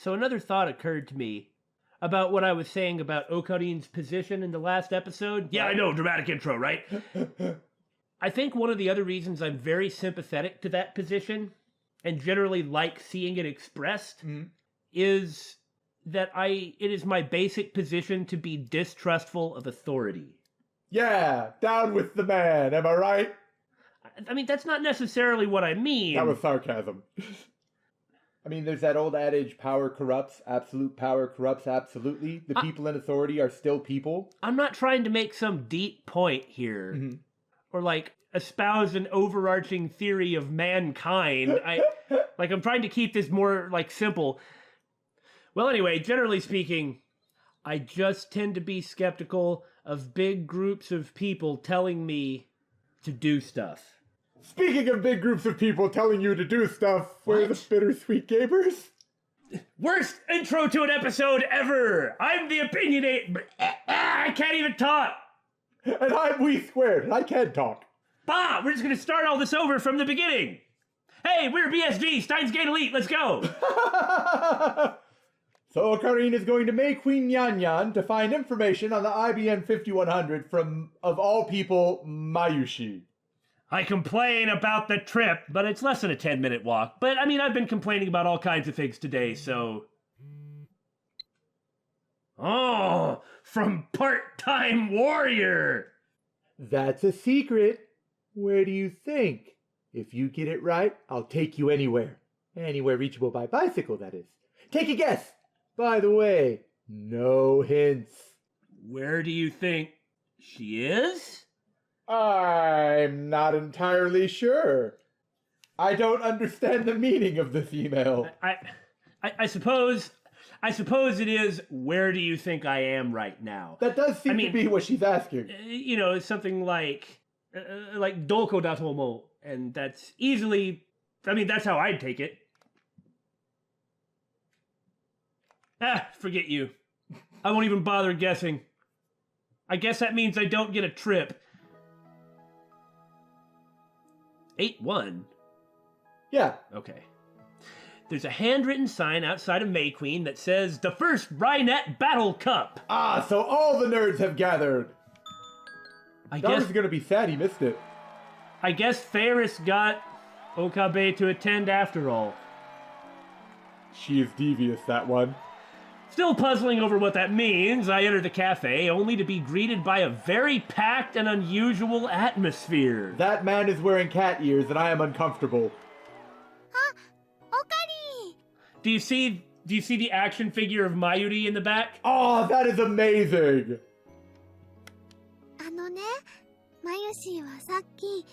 So another thought occurred to me about what I was saying about Okarin's position in the last episode. Yeah, I know, dramatic intro, right? I think one of the other reasons I'm very sympathetic to that position and generally like seeing it expressed is that it is my basic position to be distrustful of authority. Yeah, down with the man, am I right? I mean, that's not necessarily what I mean. That was sarcasm. I mean, there's that old adage, power corrupts, absolute power corrupts absolutely. The people in authority are still people. I'm not trying to make some deep point here, or like espouse an overarching theory of mankind. I'm trying to keep this more like simple. Well, anyway, generally speaking, I just tend to be skeptical of big groups of people telling me to do stuff. Speaking of big groups of people telling you to do stuff, we're the Bittersweet Gamers. Worst intro to an episode ever! I'm the opinionate... I can't even talk! And I'm We Squared, and I can talk. Bah! We're just gonna start all this over from the beginning! Hey, we're BSG, Steins Gate Elite, let's go! So Okarin is going to make Queen Nyan Nyan to find information on the IBN 5100 from, of all people, Mayushii. I complain about the trip, but it's less than a 10-minute walk. But, I mean, I've been complaining about all kinds of things today, so... Oh, from part-time warrior! That's a secret. Where do you think? If you get it right, I'll take you anywhere. Anywhere reachable by bicycle, that is. Take a guess! By the way, no hints. Where do you think she is? I'm not entirely sure. I don't understand the meaning of this email. I suppose it is, where do you think I am right now? That does seem to be what she's asking. You know, it's something like Doko da tomo, and that's easily, I mean, that's how I'd take it. Forget you. I won't even bother guessing. I guess that means I don't get a trip. 8-1? Yeah. Okay. There's a handwritten sign outside of May Queen that says, the first Rynet Battle Cup! Ah, so all the nerds have gathered! I guess was gonna be sad he missed it. I guess Faris got Okabe to attend after all. She is devious, that one. Still puzzling over what that means, I enter the cafe, only to be greeted by a very packed and unusual atmosphere. That man is wearing cat ears, and I am uncomfortable. Okarin! Do you see the action figure of Mayuri in the back? Oh, that is amazing! マユシーはさっき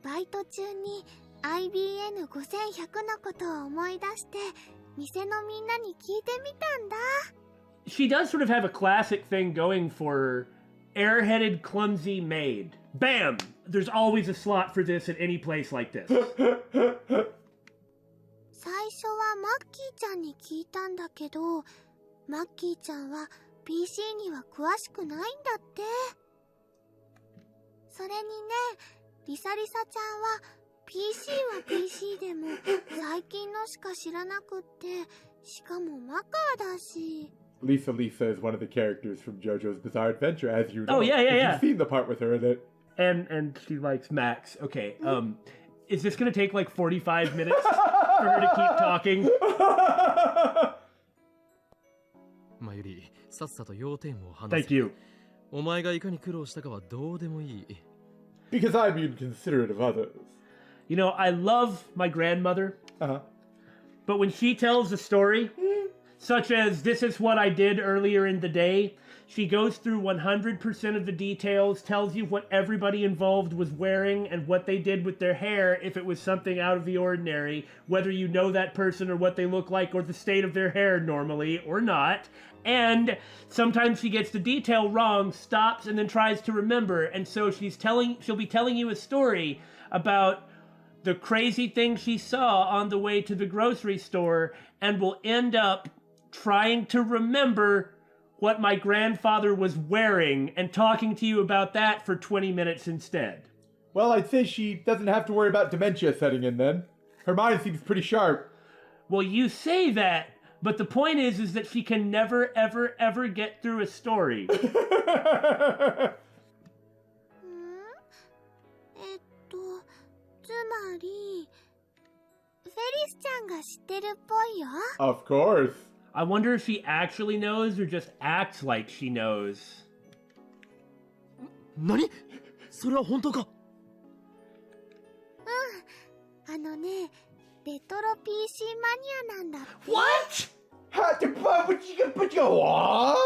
バイト中に IBN5100 のことを思い出して店のみんなに聞いてみたんだ。She does sort of have a classic thing going for her. Airheaded, clumsy maid. Bam! There's always a slot for this at any place like this. 最初はマッキーちゃんに聞いたんだけど、マッキーちゃんは PC には詳しくないんだって。それにね、リサリサちゃんは PC は PC でも最近のしか知らなくって、しかもマカーだし。Lisa is one of the characters from JoJo's Bizarre Adventure, as you know. Oh, yeah. You've seen the part with her in it. And she likes Max. Okay, is this gonna take like 45 minutes for her to keep talking? Mayuri, さっさと要点を話せ。Thank you. お前がいかに苦労したかはどうでもいい。Because I'm being considerate of others. You know, I love my grandmother. Uh-huh. But when she tells a story, such as this is what I did earlier in the day, she goes through 100% of the details, tells you what everybody involved was wearing and what they did with their hair if it was something out of the ordinary, whether you know that person or what they look like or the state of their hair normally or not. And sometimes she gets the detail wrong, stops, and then tries to remember. And so she'll be telling you a story about the crazy thing she saw on the way to the grocery store and will end up trying to remember what my grandfather was wearing and talking to you about that for 20 minutes instead. Well, I'd say she doesn't have to worry about dementia setting in then. Her mind seems pretty sharp. Well, you say that, But the point is that she can never, ever, ever get through a story. つまりフェリスちゃんが知ってるっぽいよ。 Of course. I wonder if she actually knows or just acts like she knows. 何？それは本当か？あのね、レトロ PC マニアなんだって。 What? What?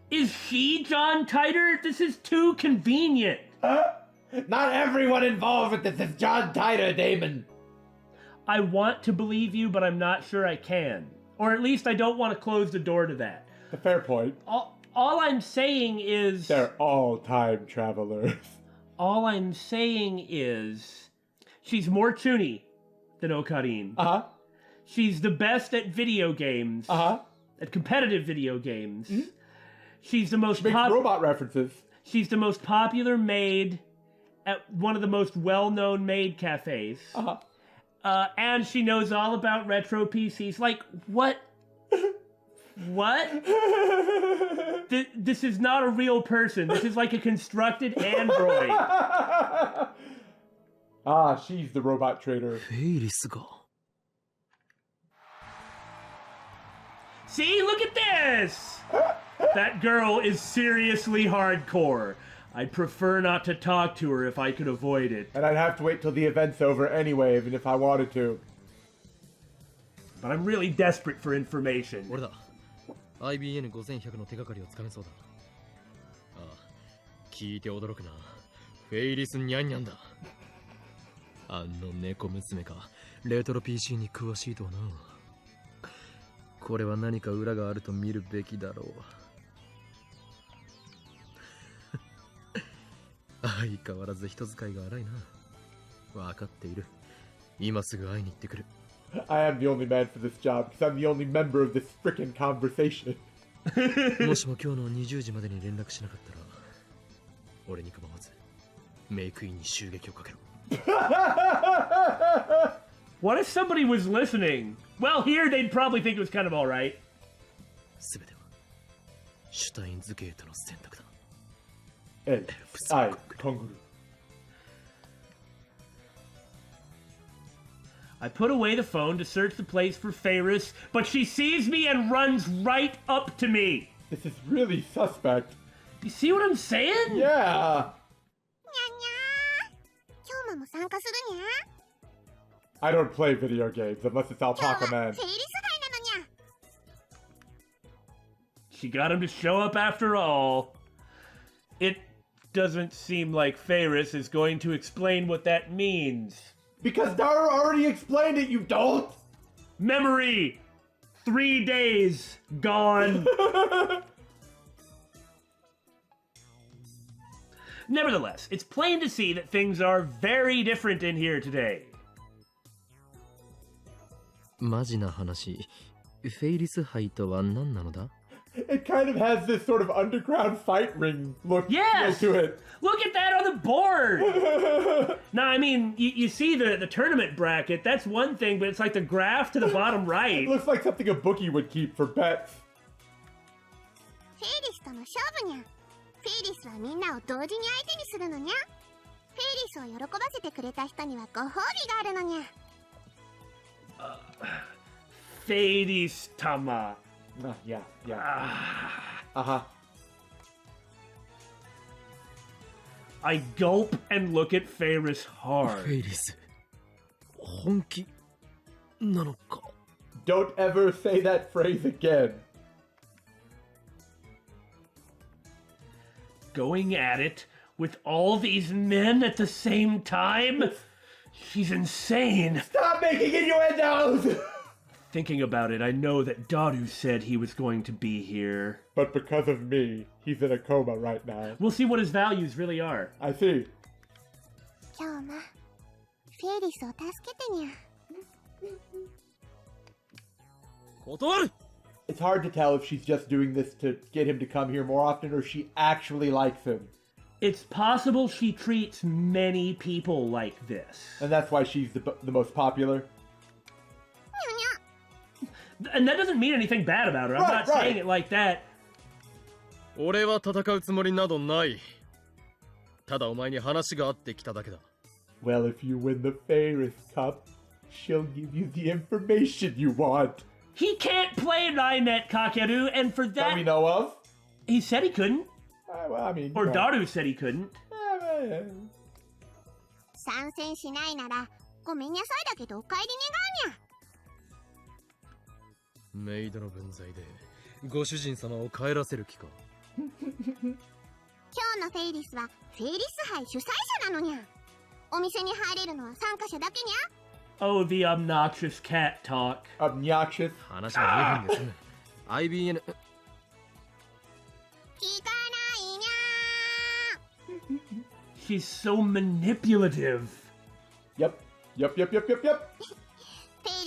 Is she John Titor? This is too convenient. Not everyone involved with this is John Titor, Daymon. I want to believe you, but I'm not sure I can. Or at least I don't want to close the door to that. A fair point. All I'm saying is... They're all time travelers. All I'm saying is... She's more chuny than Okarin. Uh-huh. She's the best at video games. Uh-huh. At competitive video games. Mm-hmm. She's the most... Makes robot references. She's the most popular maid at one of the most well-known maid cafes. Uh-huh. And she knows all about retro PCs. Like, what? What? This is not a real person. This is like a constructed android. Ah, she's the robot trader. フェイリスが。 See, look at this! That girl is seriously hardcore. I'd prefer not to talk to her if I could avoid it. And I'd have to wait till the event's over anyway, even if I wanted to. But I'm really desperate for information. 俺だ。IBN5100 の手がかりをつかめそうだ。ああ、聞いて驚くな。フェイリスニャンニャンだ。あの猫娘か、レトロ PC に詳しいとはな。これは何か裏があると見るべきだろう。相変わらず人使いが荒いな。わかっている。今すぐ会いに行ってくる。I am the only man for this job, because I'm the only member of this frickin' conversation. もしも今日の20時までに連絡しなかったら、俺に構わず、メイクインに襲撃をかけろ。What if somebody was listening? Well, here they'd probably think it was kind of alright. すべては、シュタインズゲートの選択だ。I put away the phone to search the place for Faris, but she sees me and runs right up to me. This is really suspect. You see what I'm saying? Yeah. 今日も参加するにゃ。 I don't play video games unless it's 今日は Alpaca フェ Man. イリス杯なのにゃ。 She got him to show up after all. It doesn't seem like Faris is going to explain what that means. Because Daru already explained it, you don't! Memory! 3 days gone. Nevertheless, it's plain to see that things are very different in here today. マジな話、フェイリス杯とは何なのだ？ It kind of has this sort of underground fight ring look Yes! to it. Look at that on the board! Now, I mean, you see the tournament bracket, that's one thing, but it's like the graph to the bottom right. It looks like something a bookie would keep for bets. フェイリスとの勝負にゃ。フェイリスはみんなを同時に相手にするのにゃ。フェイリスを喜ばせてくれた人にはご褒美があるのにゃ。Faris Tama. Yeah. Uh-huh. I gulp and look at Faris フ hard. ェイリス、本気なのか？ Don't ever say that phrase again. Going at it with all these men at the same time? She's insane. Stop making innuendos! Thinking about it, I know that Daru said he was going to be here. But because of me, he's in a coma right now. We'll see what his values really are. I see. 今日もフェイリスを助けてにゃ。断る！ It's hard to tell if she's just doing this to get him to come here more often or she actually likes him. It's possible she treats many people like this. And that's why she's the most popular. And that doesn't mean anything bad about her. I'm not saying it like that. 俺は戦うつもりなどない。ただお前に話があってきただけだ。Well, if you win the Faris Cup, she'll give you the information you want. He can't play Rainet Kakeru, and for that... That we know of? He said he couldn't. Well, I mean... Or Daru said he couldn't. 参戦しないならごめんなさいだけどお帰り願うにゃ。メイドの分際でご主人様を帰らせる気か。今日のフェイリスはフェイリス杯主催者なのにゃ。お店に入れるのは参加者だけにゃ。Oh, the obnoxious cat talk. Obnoxious? 話が2分です。IBN... 聞かないにゃ。She's so manipulative. Yep. フェイ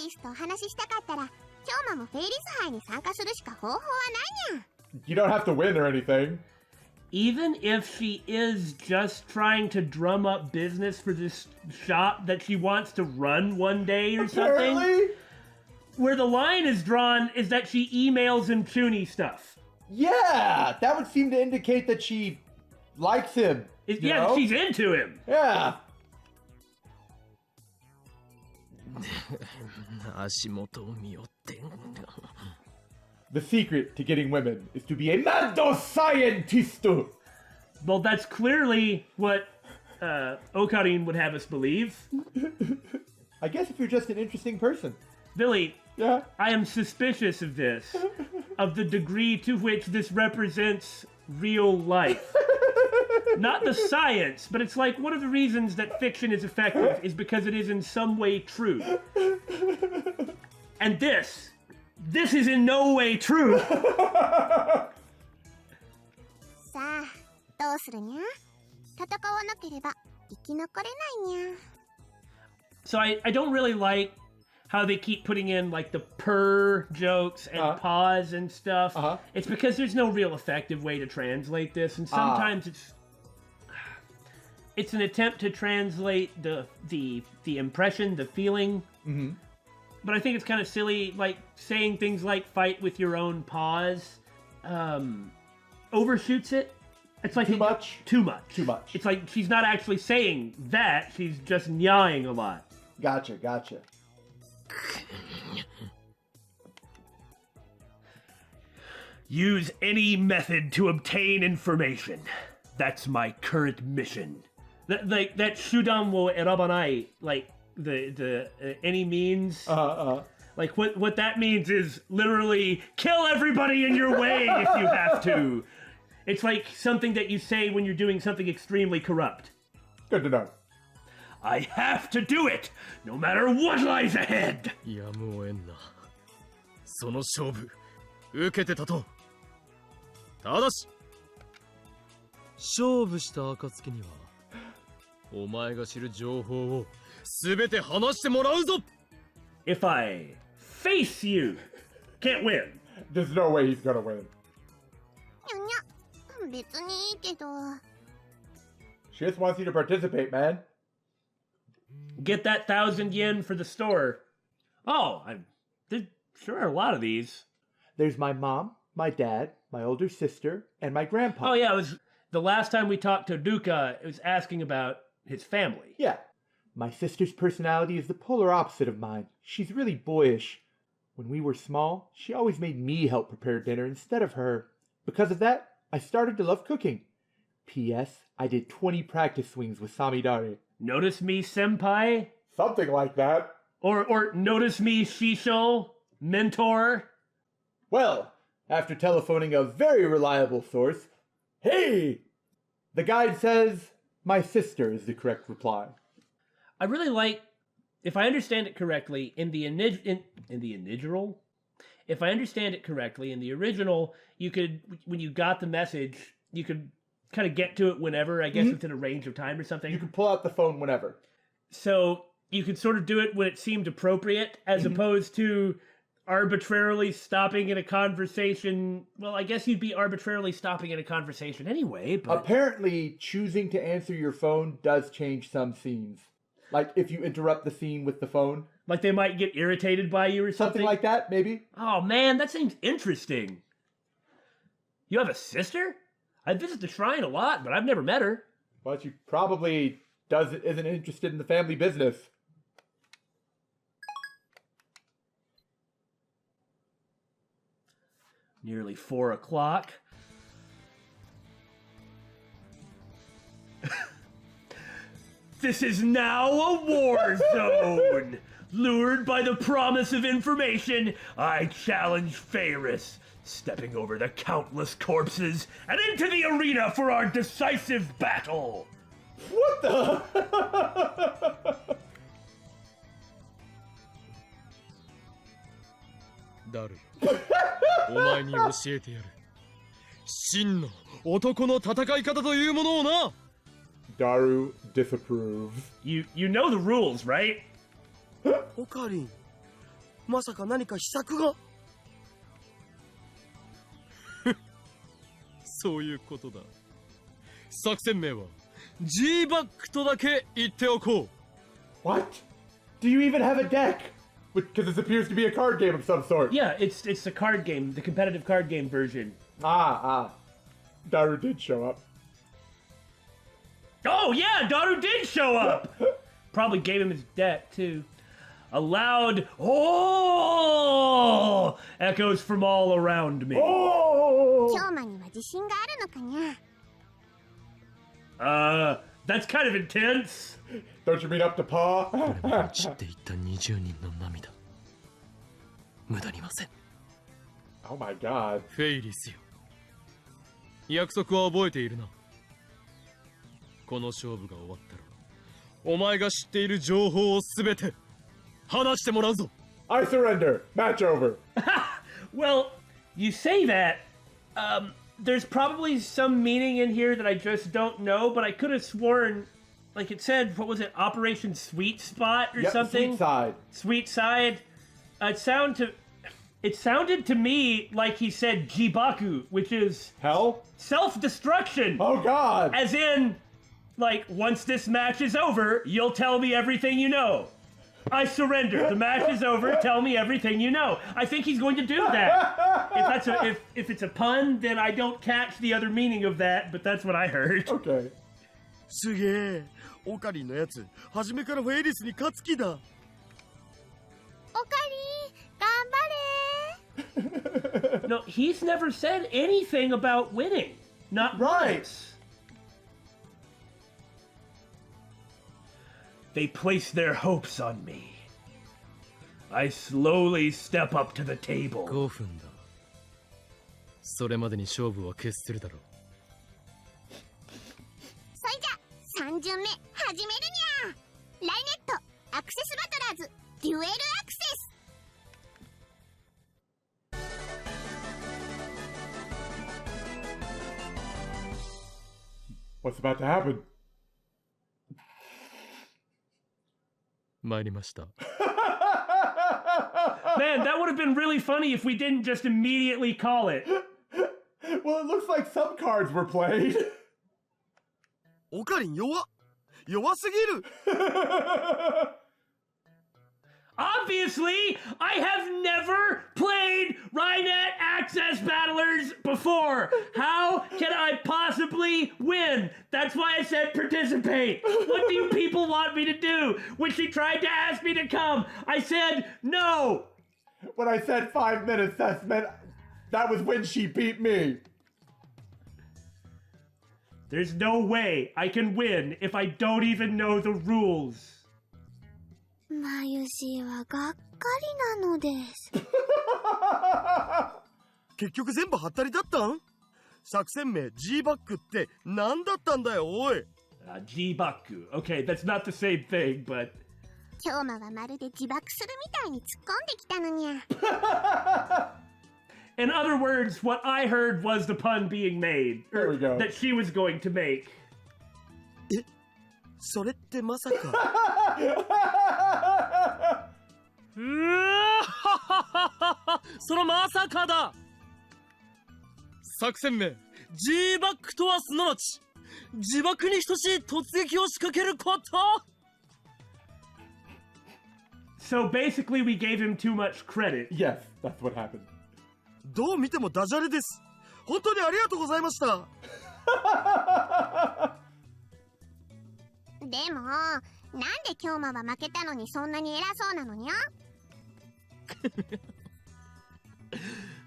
リスとお話ししたかったら今日もフェイリス杯に参加するしか方法はないにゃ。You don't have to win or anything. Even if she is just trying to drum up business for this shop that she wants to run one day or something. Apparently? Where the line is drawn is that she emails him Chuny stuff. Yeah, that would seem to indicate that she likes him. You know? She's into him. Yeah. 足元を見よって。The secret to getting women is to be a mad scientist. Well, that's clearly what Okarin would have us believe. I guess if you're just an interesting person. Billy, Yeah. I am suspicious of this, of the degree to which this represents real life. Not the science, but it's like one of the reasons that fiction is effective is because it is in some way true. And this is in no way true. さあどうするにゃ。戦わなければ生き残れないにゃ。 So I don't really like how they keep putting in like the purr jokes and pause and stuff. It's because there's no real effective way to translate this, and sometimes it's an attempt to translate the impression, the feeling. Mm-hmm. But I think it's kind of silly, like saying things like "fight with your own paws," overshoots it. It's like Too much. It's like she's not actually saying that; she's just nyawing a lot. Gotcha. Use any method to obtain information. That's my current mission. That shudan wo erabanai, like the any means. Like what that means is literally kill everybody in your way if you have to. It's like something that you say when you're doing something extremely corrupt. Good to know. I have to do it, no matter what lies ahead. やむを得んな。その勝負受けてたと。ただし勝負した暁にはお前が知る情報をすべて話してもらうぞ。 If I face you, can't win. There's no way he's gonna win. にゃにゃ。別にいいけど。 She just wants you to participate, man. Get that 1,000 yen for the store. Oh, there sure are a lot of these. There's my mom, my dad, my older sister, and my grandpa. Oh yeah, it was the last time we talked to Duka. It was asking about his family. Yeah. My sister's personality is the polar opposite of mine. She's really boyish. When we were small, she always made me help prepare dinner instead of her. Because of that, I started to love cooking. P.S. I did 20 practice swings with Samidare. Notice me, senpai? Something like that. Or notice me, Shisho? Mentor? Well, after telephoning a very reliable source, hey! The guide says my sister is the correct reply. I really like, if I understand it correctly, in the original, if I understand it correctly, in the original, you could, when you got the message, you could kind of get to it whenever, I guess within a range of time or something. You can pull out the phone whenever. So you could sort of do it when it seemed appropriate, as opposed to arbitrarily stopping in a conversation. Well, I guess you'd be arbitrarily stopping in a conversation anyway, but... Apparently, choosing to answer your phone does change some scenes. Like, if you interrupt the scene with the phone, Like they might get irritated by you or something? Something like that, maybe? Oh man, that seems interesting. You have a sister? I visit the shrine a lot, but I've never met her. Well, she probably isn't interested in the family business. Nearly 4 o'clock. This is now a war zone. Lured by the promise of information, I challenge Faris, stepping over the countless corpses and into the arena for our decisive battle. What the? ダルお前に教えてやる真の男の戦い方というものをな Daru disapproves. You know the rules, right? オカリンまさか何か秘策がそういうことだ作戦名は G バックとだけ言っておこう What? Do you even have a deck? Because this appears to be a card game of some sort. Yeah, it's the card game, the competitive card game version. Daru did show up. Oh yeah, Daru did show up! Probably gave him his deck too. A loud "Oh!" echoes from all around me. Oh! 京馬には自信があるのかにゃ That's kind of intense. Don't you mean up to paw? 散っていった20人の涙無駄にません Oh my god. フェイリスよ約束は覚えているなこの勝負が終わったらお前が知っている情報をすべて話してもらうぞ I surrender. Match over. Well, you say that. There's probably some meaning in here that I just don't know, but I could have sworn, like it said, what was it, Operation Sweet Spot or something? Sweet side. Sweet Side. It sounded to me like he said Jibaku, which is Hell? self-destruction. Oh god. As in, like, once this match is over, you'll tell me everything you know. I surrender. The match is over. Tell me everything you know. I think he's going to do that. If it's a pun, then I don't catch the other meaning of that, but that's what I heard. Okay. すげえオカリンのやつ初めからフェイリスに勝つ気だオカリン頑張れ No, he's never said anything about winning. Not Right. once. They place their hopes on me. I slowly step up to the table. 5分だそれまでに勝負は決するだろうそれじゃ3巡目始めるにゃライネットアクセスバトラーズデュエルアクセス What's about to happen? 参りました Man, that would have been really funny if we didn't just immediately call it. Well, it looks like some cards were played. オカリン弱すぎる Obviously, I have never played Rhinet Access Battlers before. How can I possibly win? That's why I said participate. What do you people want me to do? When she tried to ask me to come, I said no. When I said 5 minutes, that was when she beat me. There's no way I can win if I don't even know the rules. マユシーはがっかりなのです。結局全部ハッタリだったん作戦名 G バックって何だったんだよおい Jibaku. Okay, that's not the same thing, but... 京馬はまるで自爆するみたいに突っ込んできたのにゃ。In other words, what I heard was the pun being made. There we go. That she was going to make. えそれってまさかうわそのまさかだ作戦名 G バックとはすなわち自爆に等しい突撃を仕掛けること So basically we gave him too much credit. Yes, that's what happened. どう見てもダジャレです。本当にありがとうございました。でも、なんで京馬は負けたのにそんなに偉そうなのにゃ？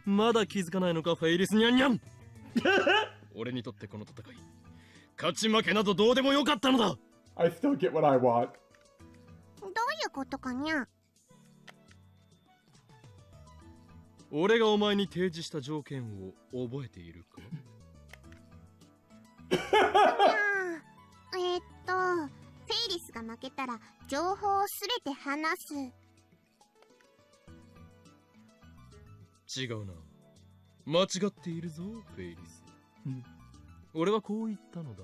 まだ気づかないのか、フェイリスニャンニャン。俺にとってこの戦い、勝ち負けなどどうでもよかったのだ。I still get what I want. どういうことかにゃ？俺がお前に提示した条件を覚えているか？フェイリスが負けたら情報をすべて話す。違うな。間違っているぞ、フェイリス。俺はこう言ったのだ。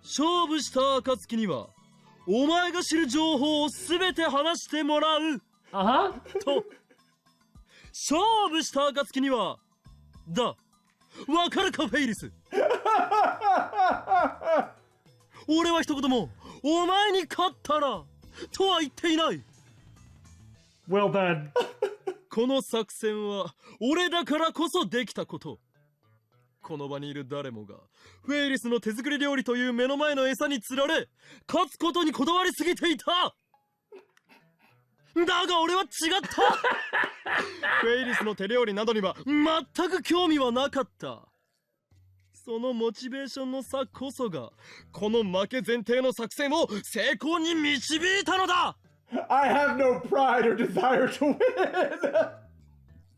勝負した暁には、お前が知る情報をすべて話してもらう。と。勝負した暁には、わかるか、フェイリス。俺は一言も、お前に勝ったら、とは言っていない。Well done. この作戦は、俺だからこそできたこと。この場にいる誰もが、フェイリスの手作り料理という目の前の餌に釣られ、勝つことにこだわりすぎていた。だが俺は違った。フェイリスの手料理などには全く興味はなかった。そのモチベーションの差こそが、この負け前提の作戦を成功に導いたのだ。I have no pride or desire to win.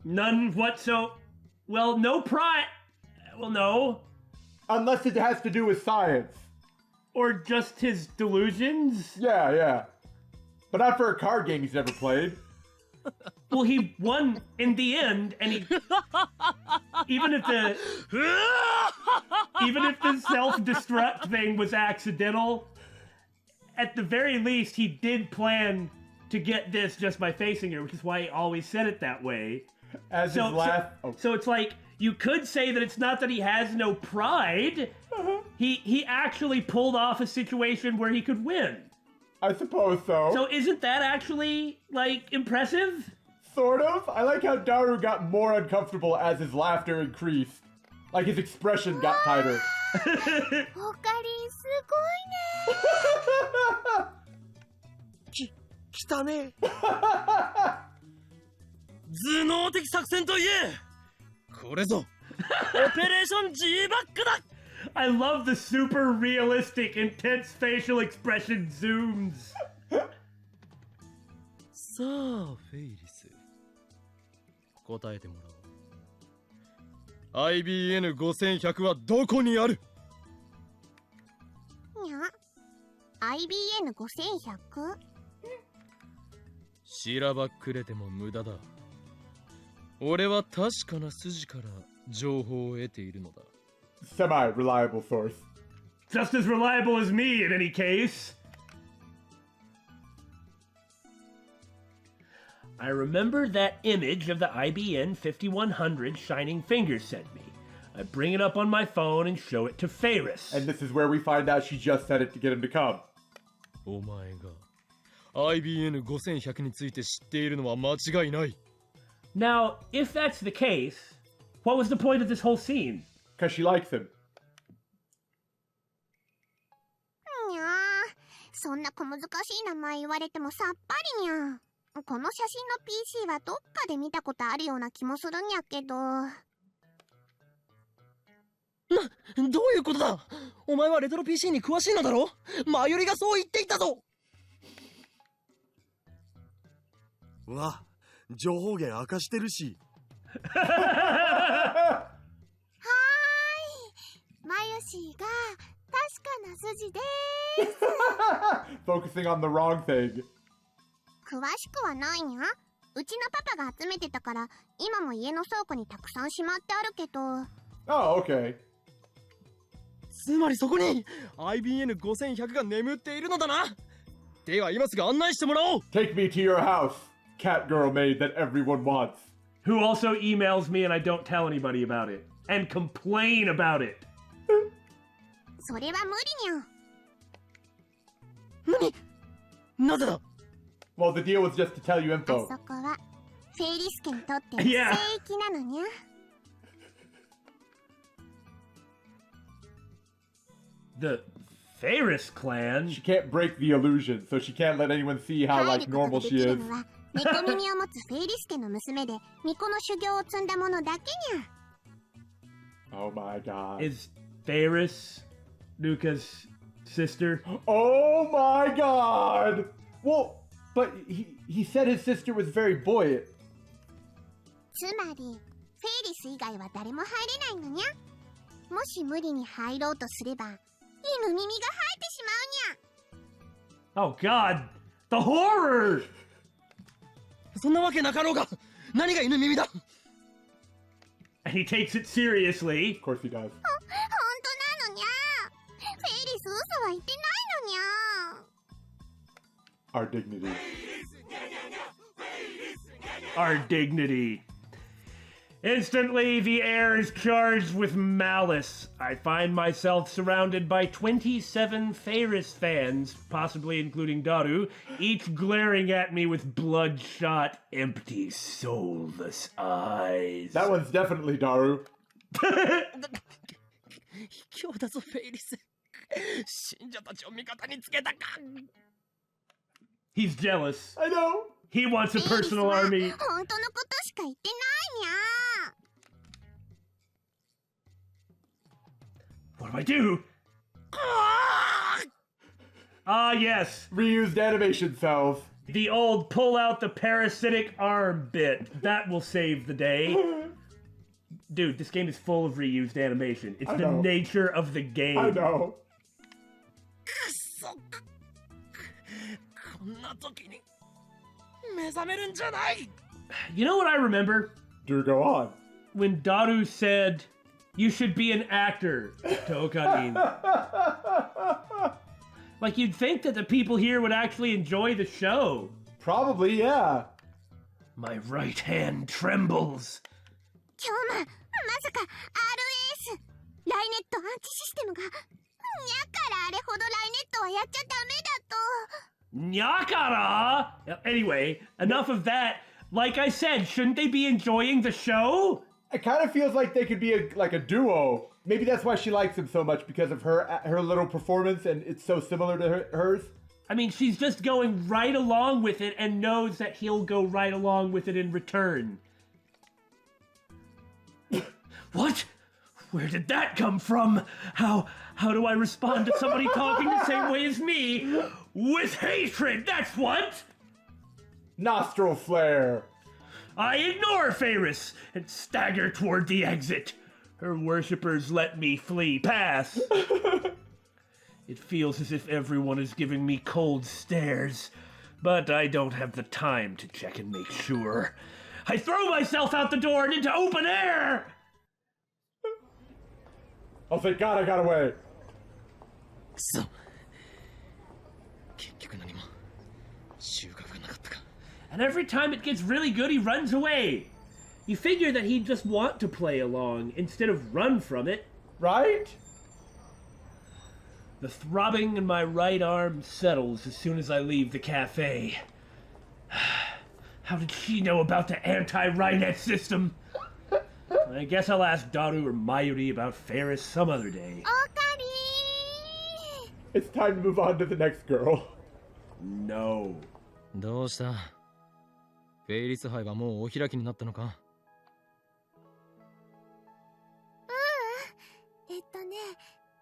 None whatso. Well, no pride. Well, no. Unless it has to do with science. Or just his delusions. Yeah. But not for a card game he's never played. Well, he won in the end, and he even if the self-destruct thing was accidental, at the very least he did plan to get this just by facing her, which is why he always said it that way. As his laugh. So it's like you could say that it's not that he has no pride. He actually pulled off a situation where he could win. I suppose so. So isn't that actually, like, impressive? Sort of. I like how Daru got more uncomfortable as his laughter increased. Like his expression got tighter. オカリンすごいね。来たね。頭脳的作戦といえ、これぞオペレーション G バックだ。I love the super realistic, intense facial expression zooms. さあ、フェイリス。答えてもらおう。IBN5100 はどこにある？にゃ？ IBN5100？ しらばっくれても無駄だ。俺は確かな筋から情報を得ているのだ。Semi-reliable source. Just as reliable as me in any case. I remember that image of the IBN 5100 shining fingers sent me. I bring it up on my phone and show it to Faris. And this is where we find out she just said it to get him to come. お前が IBN5100 について知っているのは間違いない。Now, if that's the case, what was the point of this whole scene? Because she likes him. にゃー、そんな小難しい名前言われてもさっぱりにゃ。この写真の PC はどっかで見たことあるような気もするんやけど。どういうことだ？お前はレトロ PC に詳しいのだろ？マユリがそう言っていたぞ。うわ、情報源明かしてるし。はーい、マユシーが確かな筋でーす。Focusing on the wrong thing. 詳しくはないにゃ。うちのパパが集めてたから今も家の倉庫にたくさんしまってあるけど。Oh, okay. つまりそこに IBN5100 が眠っているのだな。では今すぐ案内してもらおう。 Take me to your house, cat girl maid that everyone wants. Who also emails me and I don't tell anybody about it. And complain about it. それは無理にゃ。なぜだ？ Well, the deal was just to tell you あ info. そこはフェイリス家にとっての聖 Yeah. 域なのにゃ。The Faris clan? She can't break the illusion, so she can't let anyone see how 入 like ること normal がで she きる is. のは猫耳を持つフェイリス家の娘で巫女の修行を積んだ者だけにゃ。 Oh my god. Is Faris Luca's sister? Oh my god! Well, but he said his sister was very buoyant. つまりフェイリス以外は誰も入れないのにゃ。もし無理に入ろうとすれば犬耳が生えてしまうにゃ。 Oh god! The horror! そんなわけなかろうが何が犬耳だ And he takes it seriously. Of course he does. ほんとなのにゃ。フェイリス嘘は言ってないのにゃ。 Our dignity. Our dignity. Instantly, the air is charged with malice. I find myself surrounded by 27 Faris fans, possibly including Daru, each glaring at me with bloodshot, empty, soulless eyes. That one's definitely Daru. 卑怯だぞフェイリス信者たちを味方につけたか He's jealous. I know. He wants a フェイリス personal は army. 本当のことしか言ってないにゃ。 What do I do? Ah, yes. Reused animation cells. The old pull out the parasitic arm bit. That will save the day. Dude, this game is full of reused animation. It's I the know. nature of the game. I know. くそこんな時に目覚めるんじゃない You know what I remember? Do go on. When Daru said, you should be an actor to Okarin. Like, you'd think that the people here would actually enjoy the show. Probably, yeah. My right hand trembles. 今日もまさか RS ライネットアンチシステムがにゃからあれほどライネットはやっちゃダメだと。 Nyakara? Anyway, enough of that. Like I said, shouldn't they be enjoying the show? It kind of feels like they could be like a duo. Maybe that's why she likes him so much, because of her little performance, and it's so similar to hers. I mean, she's just going right along with it and knows that he'll go right along with it in return. What? Where did that come from? How do I respond to somebody talking the same way as me? With hatred, that's what! Nostril flare. I ignore Faris and stagger toward the exit. Her worshippers let me flee past. It feels as if everyone is giving me cold stares, but I don't have the time to check and make sure. I throw myself out the door and into open air! Oh, thank God I got away. くそ結局何も収穫がなかったか And every time it gets really good, he runs away. You figure that he'd just want to play along instead of run from it. Right? The throbbing in my right arm settles as soon as I leave the cafe. How did she know about the anti-Rhinet system? I guess I'll ask Daru or Mayuri about Faris some other day. オカリー。 It's time to move on to the next girl. No. どうしたフェイリス杯はもうお開きになったのか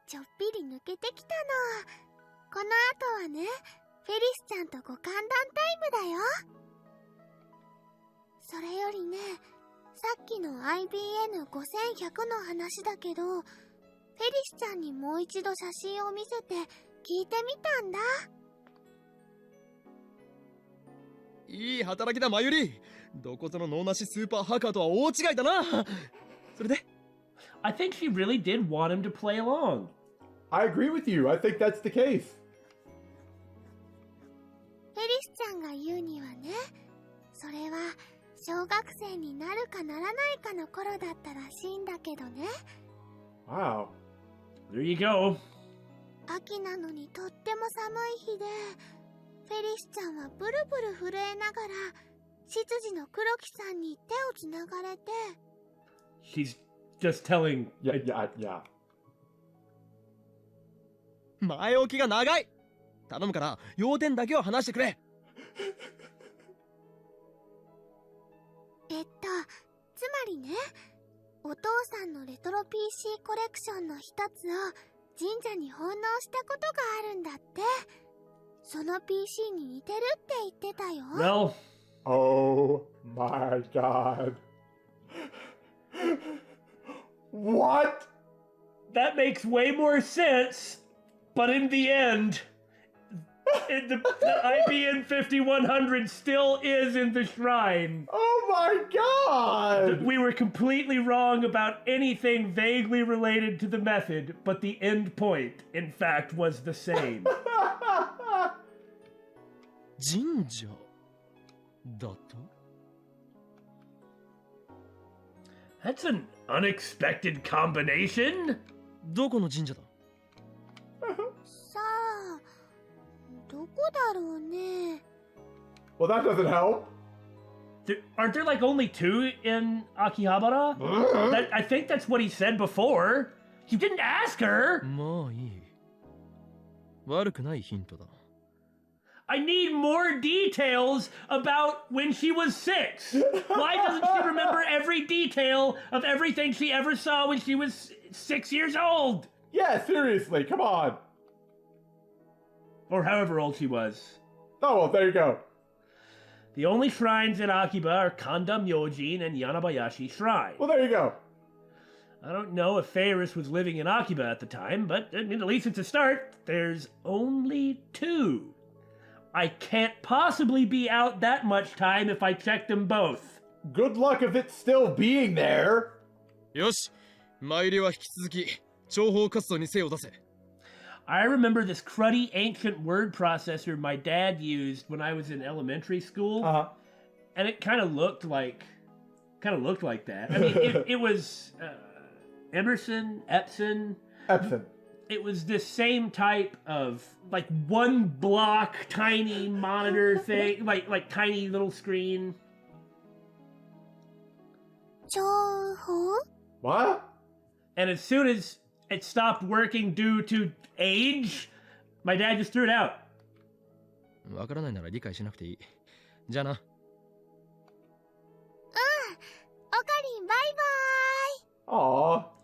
ちょっぴり抜けてきたの。この後はね、フェリスちゃんとご歓談タイムだよ。それよりね、さっきの IBN5100 の話だけど、フェリスちゃんにもう一度写真を見せて聞いてみたんだ。いい働きだマユリどこぞの脳なしスーパーハッカーとは大違いだなそれで I think she really did want him to play along. I agree with you. I think that's the case. フェリスちゃんが言うにはね、それは小学生になるかならないかの頃だったらしいんだけどね。Wow. There you go. 秋なのにとっても寒い日で、フェリスちゃんはブルブル震えながら執事の黒木さんに手をつながれて。 She's just telling. Yeah. 前置きが長い。頼むから要点だけを話してくれ。つまりね、お父さんのレトロ PC コレクションの一つを神社に奉納したことがあるんだって。その PC に似てるって言ってたよ。 Well, Oh my god. What? that makes way more sense. But in the end, the IBN 5100 still is in the shrine. Oh my god! We were completely wrong about anything vaguely related to the method, but the end point, in fact, was the same. 神社だと？ That's an unexpected combination. どこの神社だ？さあ、どこだろうね。 Well, that doesn't help. Aren't there like only two in Akihabara? I think that's what he said before. You didn't ask her. まあいい。悪くないヒントだ。I need more details about when she was 6. Why doesn't she remember every detail of everything she ever saw when she was 6 years old? Yeah, seriously, come on. Or however old she was. Oh, well, there you go. The only shrines in Akiba are Kanda Myojin and Yanabayashi Shrine. Well, there you go. I don't know if Faris was living in Akiba at the time, but I mean, at least it's a start. There's only 2. I can't possibly be out that much time if I check them both. Good luck if it's still being there. よし、参りは引き続き情報活動に精を出せ。I remember this cruddy ancient word processor my dad used when I was in elementary school, and it kind of looked like that. I mean, it was Epson. It was this same type of like one block tiny monitor thing, like tiny little screen. 情報？ What? And as soon as it stopped working due to age, my dad just threw it out. わからないなら理解しなくていい。じゃあな。オカリンバイバイ。 Aw.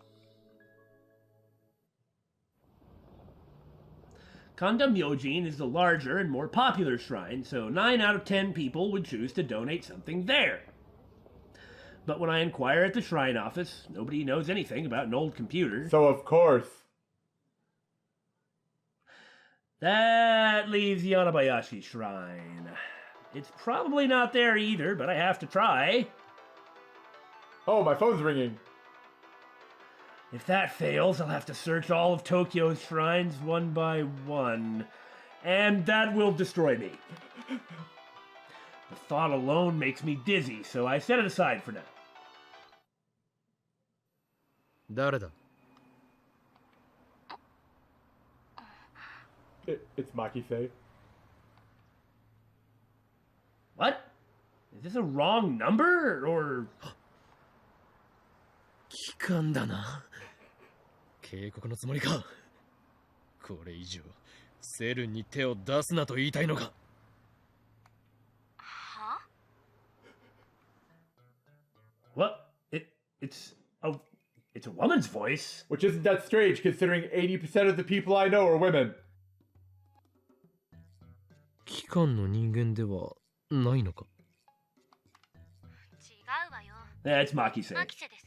Kanda Myojin is the larger and more popular shrine, so 9 out of 10 people would choose to donate something there. But when I inquire at the shrine office, nobody knows anything about an old computer. So, of course. That leaves Yanabayashi Shrine. It's probably not there either, but I have to try. Oh, my phone's ringing. If that fails, I'll have to search all of Tokyo's shrines one by one. And that will destroy me. The thought alone makes me dizzy, so I set it aside for now. 誰だ？ It's Maki-say. What? Is this a wrong number, or...? 機関だな。警告のつもりか。これ以上セルに手を出すなと言いたいのか。は？ What? It's a woman's voice. Which isn't that strange, considering 80% of the people I know are women. 機関の人間ではないのか。違うわよ。 That's Maki-say. マキセです。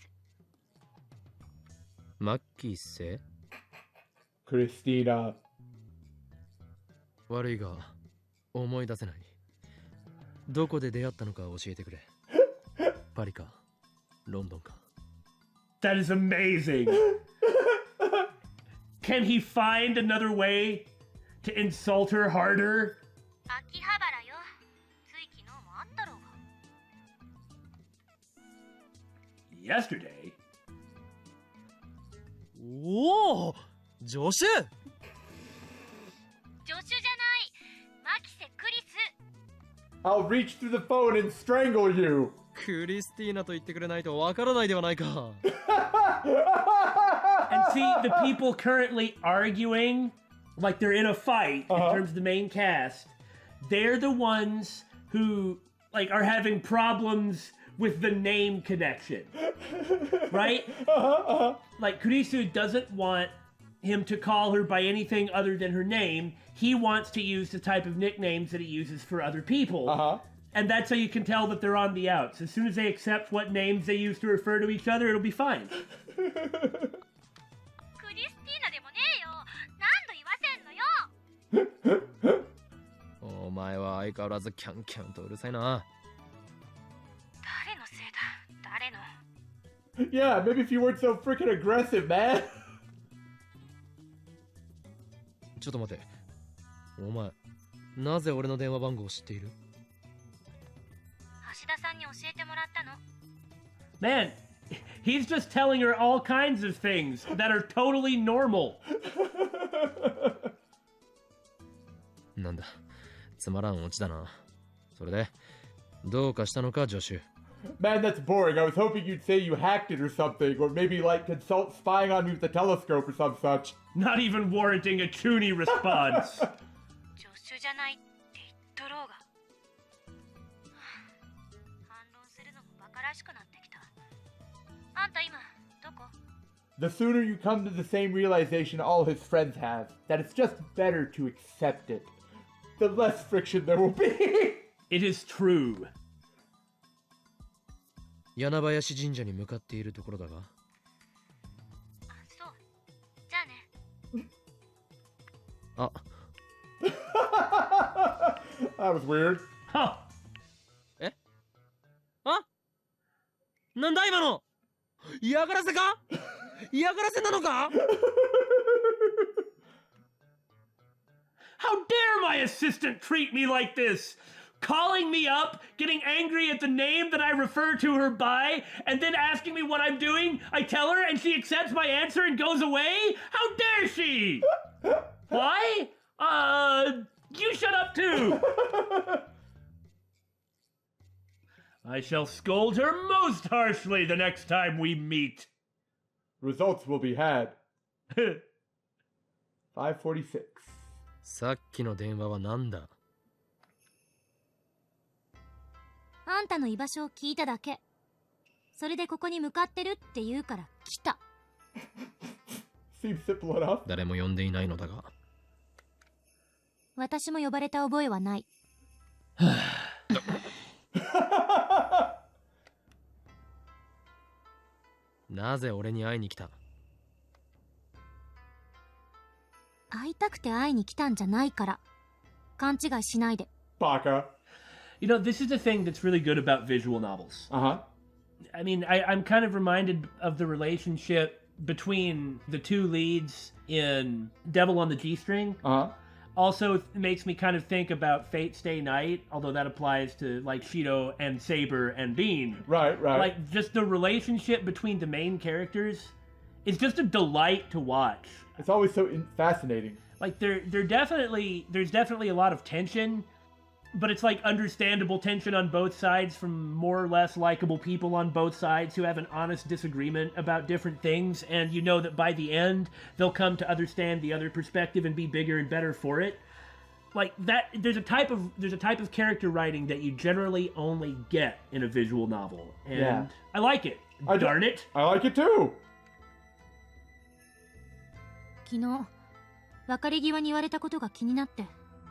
マッキーセ？ Christina. 悪いが思い出せない。どこで出会ったのか教えてくれ。パリかロンドンか。 That is amazing. Can he find another way to insult her harder? 秋葉原よ。つい昨日もあったろうが。 Yesterday? おお、助手。助手じゃない。マキセクリ I'll reach through the phone and strangle you. クリスティーナと言ってくれないとわからないではないか。 And see, the people currently arguing, like they're in a fight in terms of the main cast, they're the ones who like are having problems with the name connection. Right? Like Kurisu doesn't want him to call her by anything other than her name. He wants to use the type of nicknames that he uses for other people. And that's how you can tell that they're on the outs. As soon as they accept what names they use to refer to each other, it'll be fine. クリスティーナでもねえよ。何度言わせんのよ。お前は相変わらずキャンキャンとうるさいな。誰のせいだ。誰の。Yeah, maybe if you weren't so freaking aggressive, man. ちょっと待て。お前、なぜ俺の電話番号を知っている？橋田さんに教えてもらったの。Man, he's just telling her all kinds of things that are totally normal. なんだ、つまらんオチだな。それで、どうかしたのか、助手。Man, that's boring. I was hoping you'd say you hacked it or something, or maybe like consult spying on me with a telescope or some such. Not even warranting a Chuny response. 助手じゃないって言っとろうが。反論するのもバカらしくなってきた。あんた今どこ？ The sooner you come to the same realization all his friends have, that it's just better to accept it, the less friction there will be. It is true. 柳林神社に向かっているところだが。あ、そう。じゃあね。あ、That was weird. Huh. え？あ？なんだ今の？嫌がらせか？嫌がらせなのか？ How dare my assistant treat me like this? Calling me up, getting angry at the name that I refer to her by, and then asking me what I'm doing. I tell her and she accepts my answer and goes away? How dare she? Why? You shut up too. I shall scold her most harshly the next time we meet. Results will be had. 546. さっきの電話はなんだ？あんたの居場所を聞いただけ。それでここに向かってるって言うから来た。Seems simple enough. 誰も呼んでいないのだが。私も呼ばれた覚えはない。なぜ俺に会いに来た？会いたくて会いに来たんじゃないから。勘違いしないで。Baka. You know, this is the thing that's really good about visual novels. Uh-huh. I mean, I'm kind of reminded of the relationship between the two leads in Devil on the G-String. Uh-huh. Also, it makes me kind of think about Fate Stay Night, although that applies to, like, Shido and Saber and Bean. Right. Like, just the relationship between the main characters is just a delight to watch. It's always so fascinating. Like, there's definitely a lot of tension, but it's like understandable tension on both sides from more or less likable people on both sides who have an honest disagreement about different things, and you know that by the end they'll come to understand the other perspective and be bigger and better for it. Like that, there's a type of character writing that you generally only get in a visual novel, and Yeah. I like it. Darn it! I like it too. 昨日、別れ際に言われたことが気になって。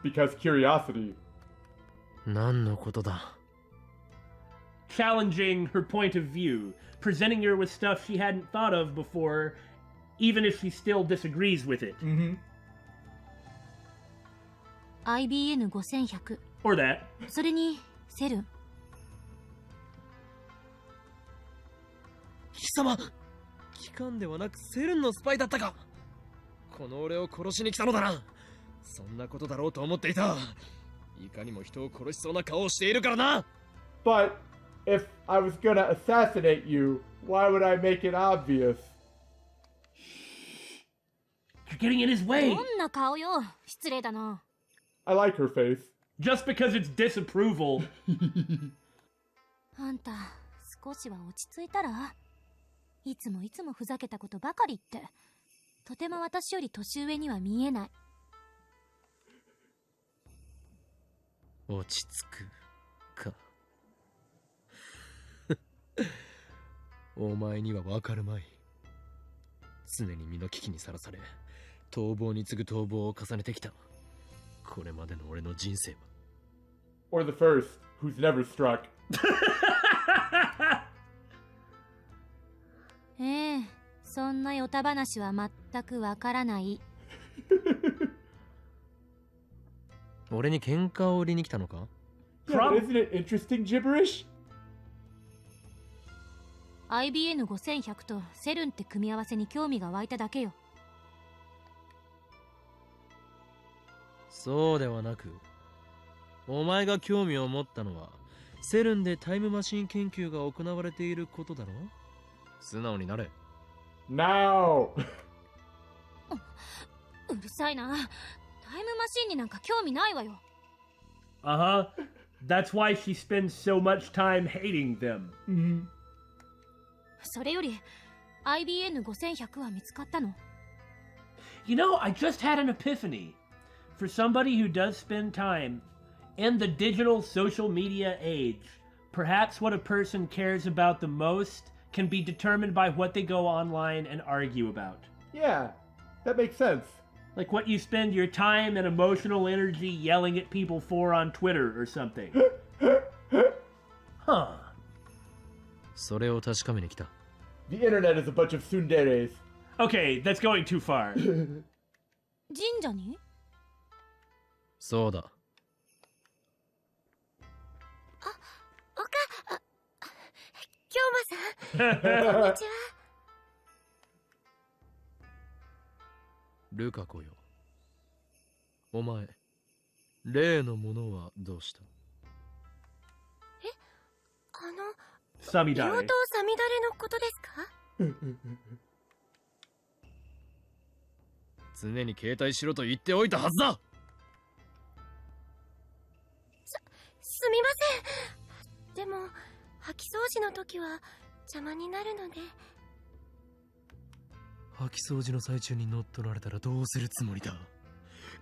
Because curiosity. 何のことだ？ Challenging her point of view, presenting her with stuff she hadn't thought of before, even if she still disagrees with it. Mm-hmm. IBN5100。Or that. それに、セルン。貴様、機関ではなくセルンのスパイだったか。この俺を殺しに来たのだな。そんなことだろうと思っていた。いかにも人を殺しそうな顔をしているからな。But if I was gonna assassinate you, why would I make it obvious? You're getting in his way. どんな顔よ。失礼だな。I like her face. just because it's disapproval. あんた少しは落ち着いたら？いつもふざけたことばかり言って、とても私より年上には見えない。落ち着くか。お前にはわかるまい。常に身の危機にさらされ、逃亡に次ぐ逃亡を重ねてきた。これまでの俺の人生は。Or the first, who's never struck. ええ、そんなヨタ話は全くわからない。俺に喧嘩を売りに来たのか？ Yeah, but isn't it interesting gibberish? IBN5100 とセルンって組み合わせに興味が湧いただけよ。そうではなく、お前が興味を持ったのはセルンでタイムマシン研究が行われていることだろ。素直になれ。 Now! うるさいな。タイムマシンになんか興味ないわよ。Uh-huh. That's why she spends so much time hating them. それより IBN5100 は見つかったの？ You know, I just had an epiphany. For somebody who does spend time in the digital social media age, perhaps what a person cares about the most can be determined by what they go online and argue about. Yeah, that makes sense. Like what you spend your time and emotional energy yelling at people for on Twitter or something. Huh. それを確かめに来た。The internet is a bunch of tsunderes. Okay, that's going too far. 神社に？そうだ。京馬さん、こんにちは。ルカ子よ。お前、例のものはどうした？サミダレ。両党サミダレのことですか？常に携帯しろと言っておいたはずだ。すみません。でも掃き掃除の時は邪魔になるので。掃き掃除の最中に乗っ取られたらどうするつもりだ？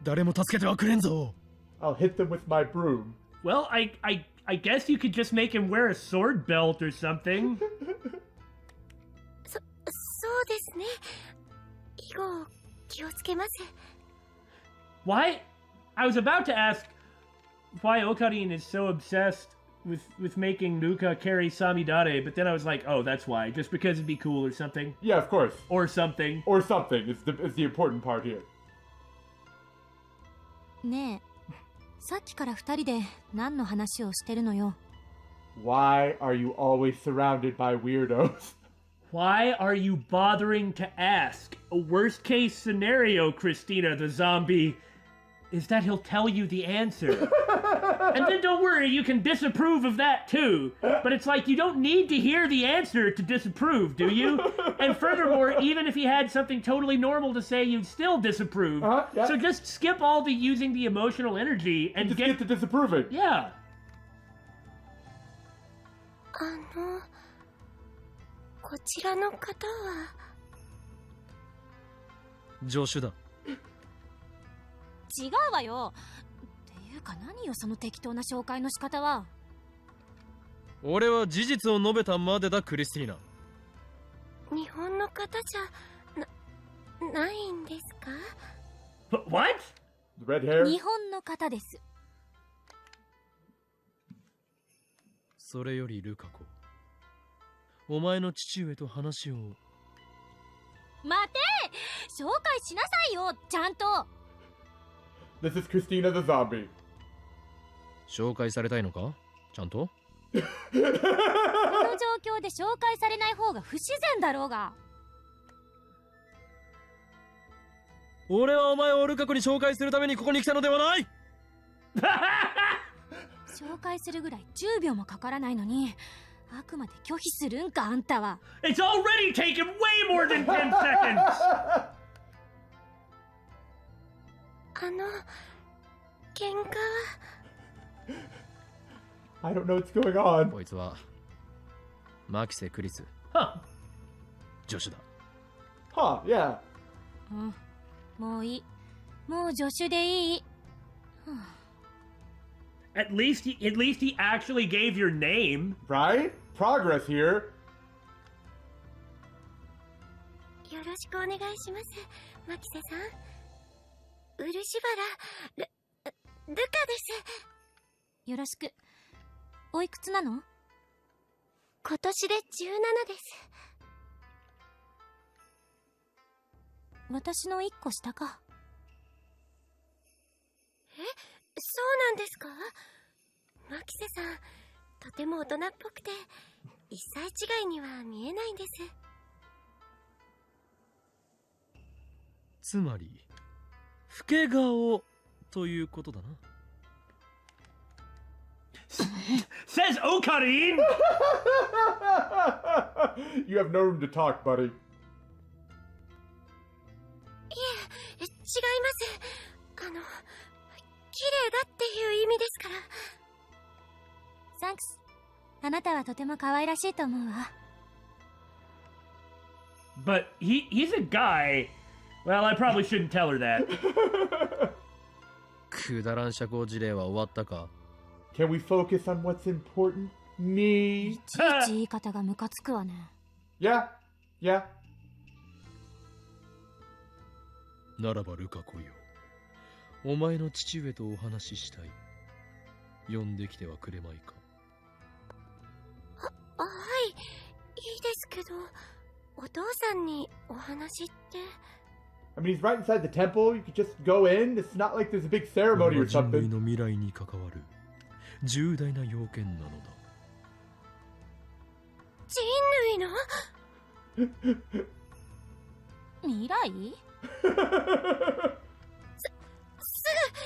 誰も助けてはくれんぞ。 I'll hit them with my broom. Well, I guess you could just make him wear a sword belt or something. そうですね。以後気をつけます。 Why? I was about to ask why Okarin is so obsessed with making Nuka carry Samidare, but then I was like, oh, that's why. Just because it'd be cool or something. Yeah, of course. Or something. Or something is the important part here. ねえ、さっきから二人で何の話をしてるのよ。 Why are you always surrounded by weirdos? Why are you bothering to ask? A worst case scenario, Christina the zombie, is that he'll tell you the answer. And then don't worry, you can disapprove of that too. But it's like you don't need to hear the answer to disapprove, do you? And furthermore, even if he had something totally normal to say, you'd still disapprove. Yeah. So just skip all the using the emotional energy and Just get to disapproving. Yeah. こちらの方は助手だ。違うわよ。っていうか何よその適当な紹介の仕方は。俺は事実を述べたまでだ、クリスティーナ。日本の方じゃないんですか？ What? The red hair? 日本の方です。それよりルカ子、お前の父上と話を。待て！紹介しなさいよ、ちゃんと。 This is Christina the zombie. 紹介されたいのか？ちゃんと？この状況で紹介されない方が不自然だろうが。俺はお前をルカ子に紹介するためにここに来たのではない。紹介するぐらい10秒もかからないのに、あくまで拒否するんか、あんたは。 It's already taken way more than 10 seconds! 喧嘩は I don't know what's going on. こいつは牧瀬クリス Huh. 助手だ。 Huh, yeah. うんもういいもう助手でいい At least he actually gave your name. Right? Progress here. よろしくお願いします、牧瀬さん。漆原ルカです。よろしくおいくつなの？今年で17です。私の1個下か。そうなんですか？牧瀬さん、とても大人っぽくて、1歳違いには見えないんです。つまり老け顔ということだな。Says Okarin! You have no room to talk, buddy. いえ、違います。綺麗だっていう意味ですから。サンクス。あなたはとても可愛らしいと思うわ。But he's a guy. Well, I probably shouldn't tell her that. くだらん社交辞令は終わったか？ Can we focus on what's important? Me? いちいち言い方がムカつくわね。Yeah, yeah. ならばルカ来いよ。お前の父上とお話ししたい。呼んできてはくれまいか。はい、いいですけど、お父さんにお話って。I mean, he's right inside the temple. You could just go in. It's not like there's a big ceremony or 人類 something. の未来に関わる重大な要件なのだ。人類の未来？す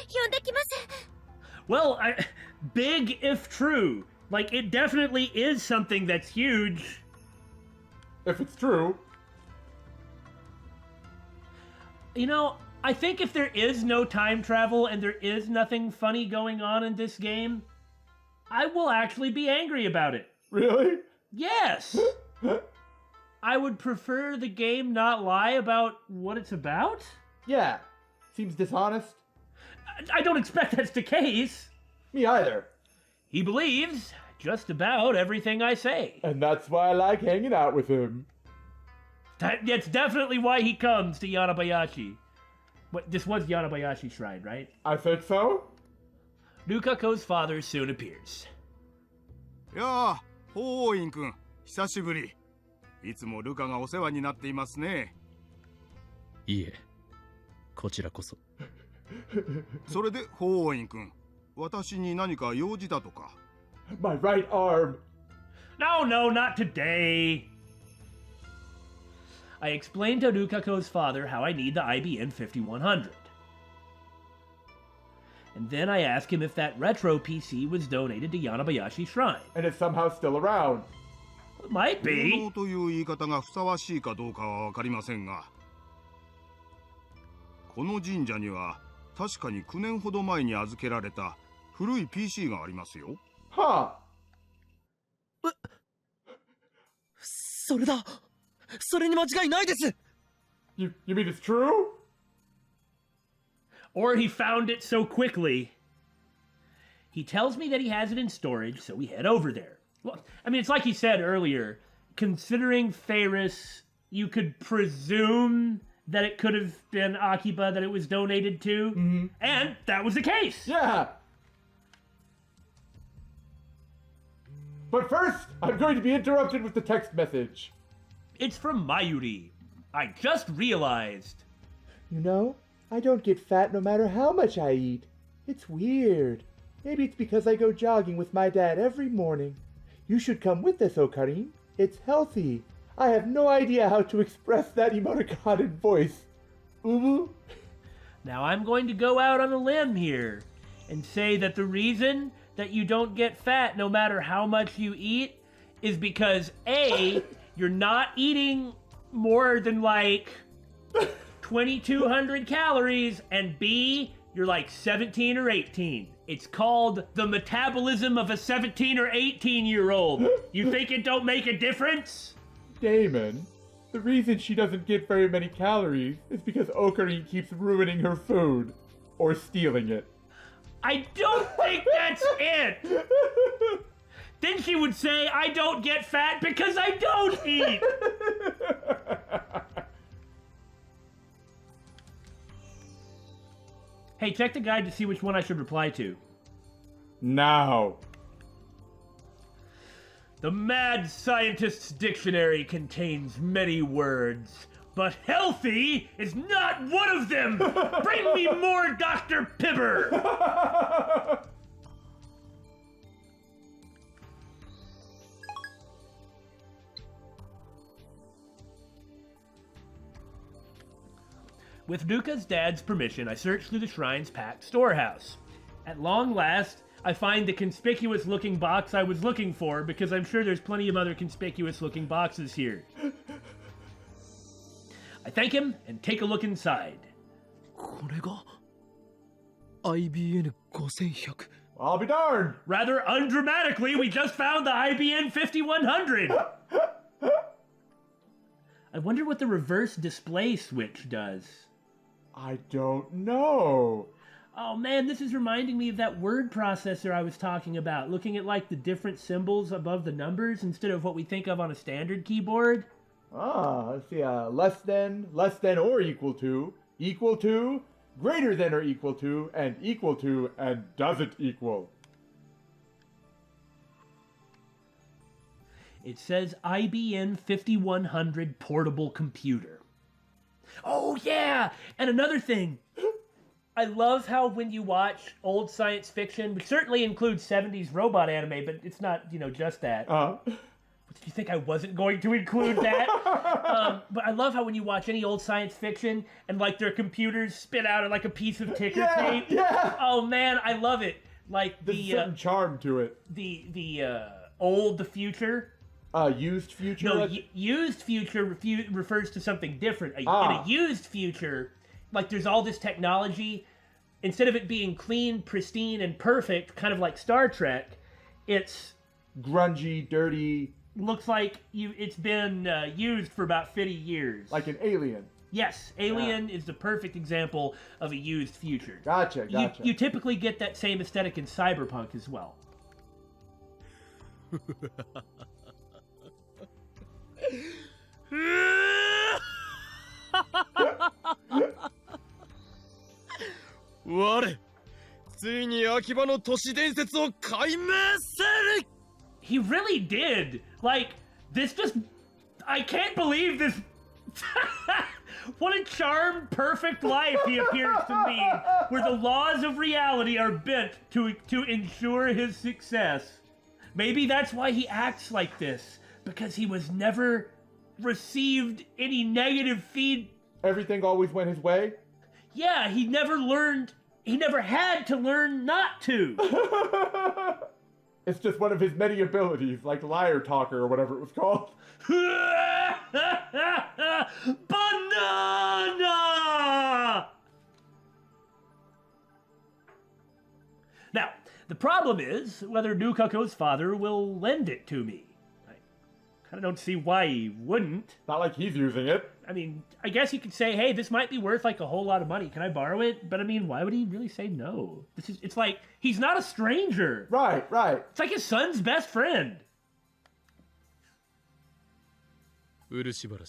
ぐ呼んできます。Well, big if true. Like, it definitely is something that's huge. If it's true. You know, I think if there is no time travel and there is nothing funny going on in this game, I will actually be angry about it. Really? Yes! I would prefer the game not lie about what it's about. Yeah. Seems dishonest. I don't expect that's the case. Me either. He believes just about everything I say. And that's why I like hanging out with him. That's definitely why he comes to Yanabayashi. But this was Yanabayashi Shrine, right? I think so. Lukako's father soon appears. やあ、法院くん、久しぶり。いつもルカがお世話になっていますね。いえ、こちらこそ。それで法院くん、私に何か用事だとか。My right arm. No, not today. I explained to Lukako's father how I need the IBN 5100. And then I asked him if that retro PC was donated to Yanabayashi Shrine. And it's somehow still around. It might 労 be. 働という言い方がふさわしいかどうかはわかりませんが、この神社には確かに9年ほど前に預けられた古い PC がありますよ。 Huh. それだ。それに間違いないです。 You mean it's true? Or he found it so quickly. He tells me that he has it in storage, so we head over there. Well, I mean, it's like he said earlier. Considering Faris, you could presume that it could have been Akiba that it was donated to. Mm-hmm. And that was the case. Yeah. But first, I'm going to be interrupted with the text message. It's from Mayuri. I just realized. You know, I don't get fat no matter how much I eat. It's weird. Maybe it's because I go jogging with my dad every morning. You should come with us, Okarin. It's healthy. I have no idea how to express that emoticon in voice. Ubu? Now I'm going to go out on a limb here and say that the reason that you don't get fat no matter how much you eat is because A, you're not eating more than like 2,200 calories, and B, you're like 17 or 18. It's called the metabolism of a 17 or 18-year-old. You think it don't make a difference? Daymon, the reason she doesn't get very many calories is because Okarin keeps ruining her food. Or stealing it. I don't think that's it! Then she would say, I don't get fat because I don't eat! Hey, check the guide to see which one I should reply to. Now. The Mad Scientist's Dictionary contains many words, but healthy is not one of them! Bring me more Dr. Pibber! With Nuka's dad's permission, I search through the shrine's packed storehouse. At long last, I find the conspicuous-looking box I was looking for, because I'm sure there's plenty of other conspicuous-looking boxes here. I thank him and take a look inside. これが IBN 5100 I'll be darned! Rather undramatically, we just found the IBN 5100! I wonder what the reverse display switch does. I don't know. Oh man, this is reminding me of that word processor I was talking about, looking at like the different symbols above the numbers instead of what we think of on a standard keyboard. Let's see, less than or equal to, greater than or equal to, and doesn't equal. It says IBM 5100 portable computer. Oh yeah! And another thing, I love how when you watch old science fiction, which certainly includes 70s robot anime, but it's not, just that. Did you think I wasn't going to include that? But I love how when you watch any old science fiction and like their computers spit out like a piece of ticker tape. Yeah. Oh man, I love it. Like There's a certain charm to it. The future. Used future? No, used future refers to something different. In a used future, like there's all this technology. Instead of it being clean, pristine, and perfect, kind of like Star Trek, it's grungy, dirty. Looks like it's been used for about 50 years. Like an Alien. Yes, Alien is the perfect example of a used future. Gotcha. You typically get that same aesthetic in Cyberpunk as well. 我ついに秋葉の都市伝説を解明せる He really did. Like, this just... I can't believe this... What a charmed, perfect life he appears to lead, where the laws of reality are bent to ensure his success. Maybe that's why he acts like this, because he was never received any negative feed. Everything always went his way? Yeah, he never had to learn not to. It's just one of his many abilities, like liar talker or whatever it was called. Banana! Now, the problem is whether Nukako's father will lend it to me. I kind of don't see why he wouldn't. Not like he's using it. I mean, I guess you could say, hey, this might be worth like a whole lot of money. Can I borrow it? But I mean, why would he really say no? It's like, he's not a stranger. Right. It's like his son's best friend. 漆原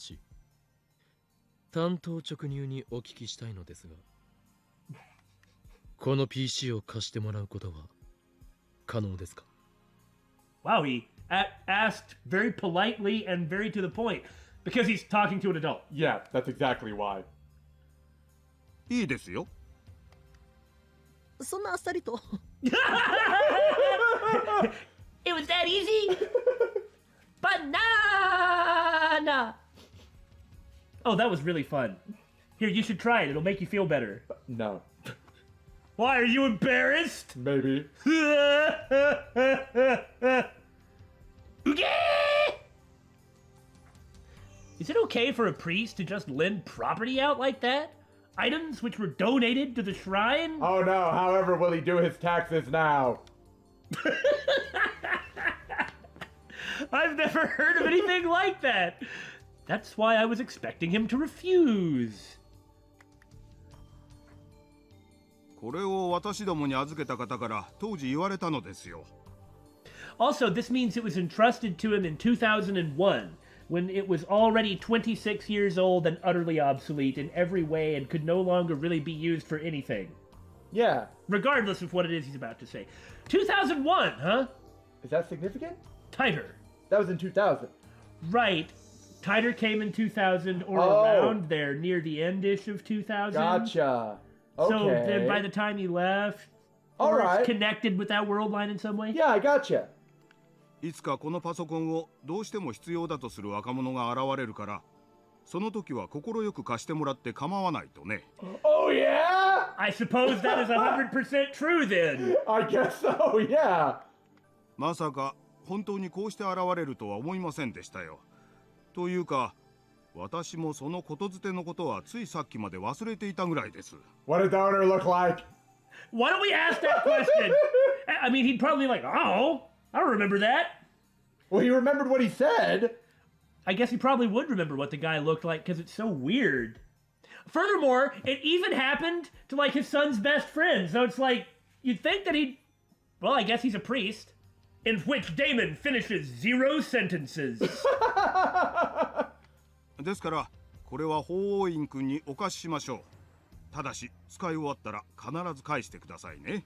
担当直入にお聞きしたいのですがこの PC を貸してもらうことは可能ですか Wow, he asked very politely and very to the point because he's talking to an adult. Yeah, that's exactly why. いいですよ。そんなあっさりと It was that easy? Banana! Oh, that was really fun. Here, you should try it. It'll make you feel better. No. Why, are you embarrassed? Maybe. Is it okay for a priest to just lend property out like that? items which were donated to the shrine? Oh no, however will he do his taxes now? I've never heard of anything like that. That's why I was expecting him to refuse. これを私どもに預けた方から当時言われたのですよ。 Also, this means it was entrusted to him in 2001, when it was already 26 years old and utterly obsolete in every way and could no longer really be used for anything. Yeah. Regardless of what it is he's about to say. 2001, huh? Is that significant? Titer. That was in 2000. Right. Titer came in 2000 or around there, near the end-ish of 2000. Gotcha. Okay. So then by the time he left, or it's connected with that world line in some way? Yeah, I gotcha. いつかこのパソコンをどうしても必要だとする若者が現れるから、その時は心よく貸してもらって構わないとね。Oh yeah? I suppose that is 100% true then. I guess so, yeah. まさか本当にこうして現れるとは思いませんでしたよ。というか、私もそのことづてのことはついさっきまで忘れていたぐらいです。What does the owner look like? Why don't we ask that question? I mean, he'd probably be like, oh, I don't remember that. Well, he remembered what he said. I guess he probably would remember what the guy looked like because it's so weird. Furthermore, it even happened to like his son's best friend. So it's like, you'd think that he'd, well, I guess he's a priest. In which Daymon finishes 0 sentences. ですから、これは法王院君にお貸ししましょう。ただし、使い終わったら必ず返してくださいね。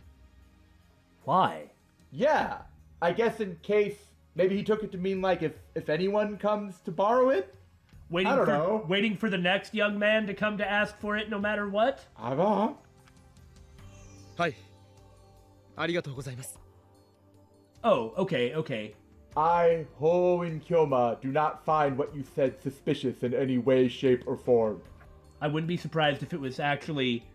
Why? Yeah, I guess in case maybe he took it to mean like if anyone comes to borrow it. I don't know. Waiting for the next young man to come to ask for it no matter what? はい。ありがとうございます。Oh, okay, okay. I, Ho and Kyoma, do not find what you said suspicious in any way, shape, or form. I wouldn't be surprised if it was actually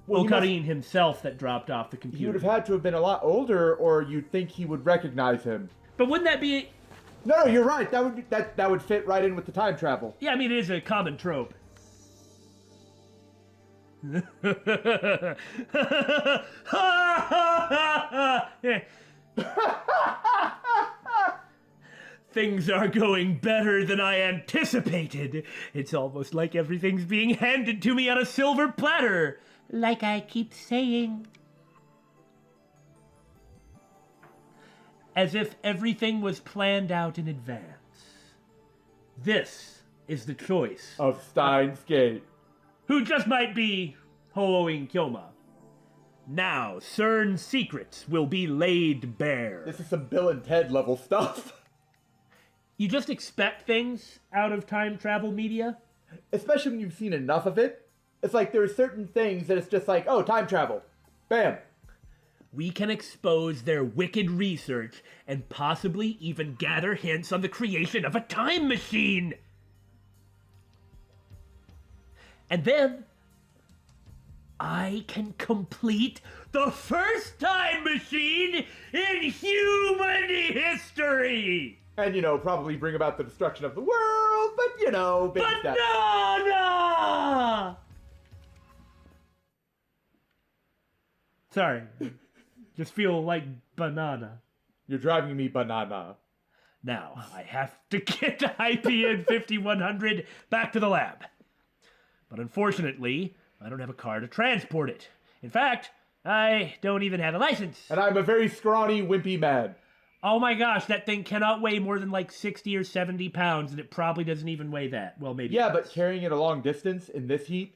Okarin himself that dropped off the computer. He would have had to have been a lot older, or you'd think he would recognize him. But wouldn't that be... No, you're right. That would fit right in with the time travel. Yeah, I mean, it is a common trope. Things are going better than I anticipated. It's almost like everything's being handed to me on a silver platter. Like I keep saying. As if everything was planned out in advance. This is the choice of Steins Gate, who just might be Ho'oing Kyoma. Now, CERN's secrets will be laid bare. This is some Bill and Ted level stuff. You just expect things out of time travel media? Especially when you've seen enough of it. It's like there are certain things that it's just like, oh, time travel. Bam. We can expose their wicked research and possibly even gather hints on the creation of a time machine. And then I can complete the first time machine in human history! And, probably bring about the destruction of the world, but, big steps. Banana! Sorry. Just feel like banana. You're driving me banana. Now, I have to get the IPN 5100 back to the lab. But unfortunately, I don't have a car to transport it. In fact, I don't even have a license. And I'm a very scrawny, wimpy man. Oh my gosh, that thing cannot weigh more than like 60 or 70 pounds, and it probably doesn't even weigh that. Well, maybe. Yeah, but carrying it a long distance in this heat,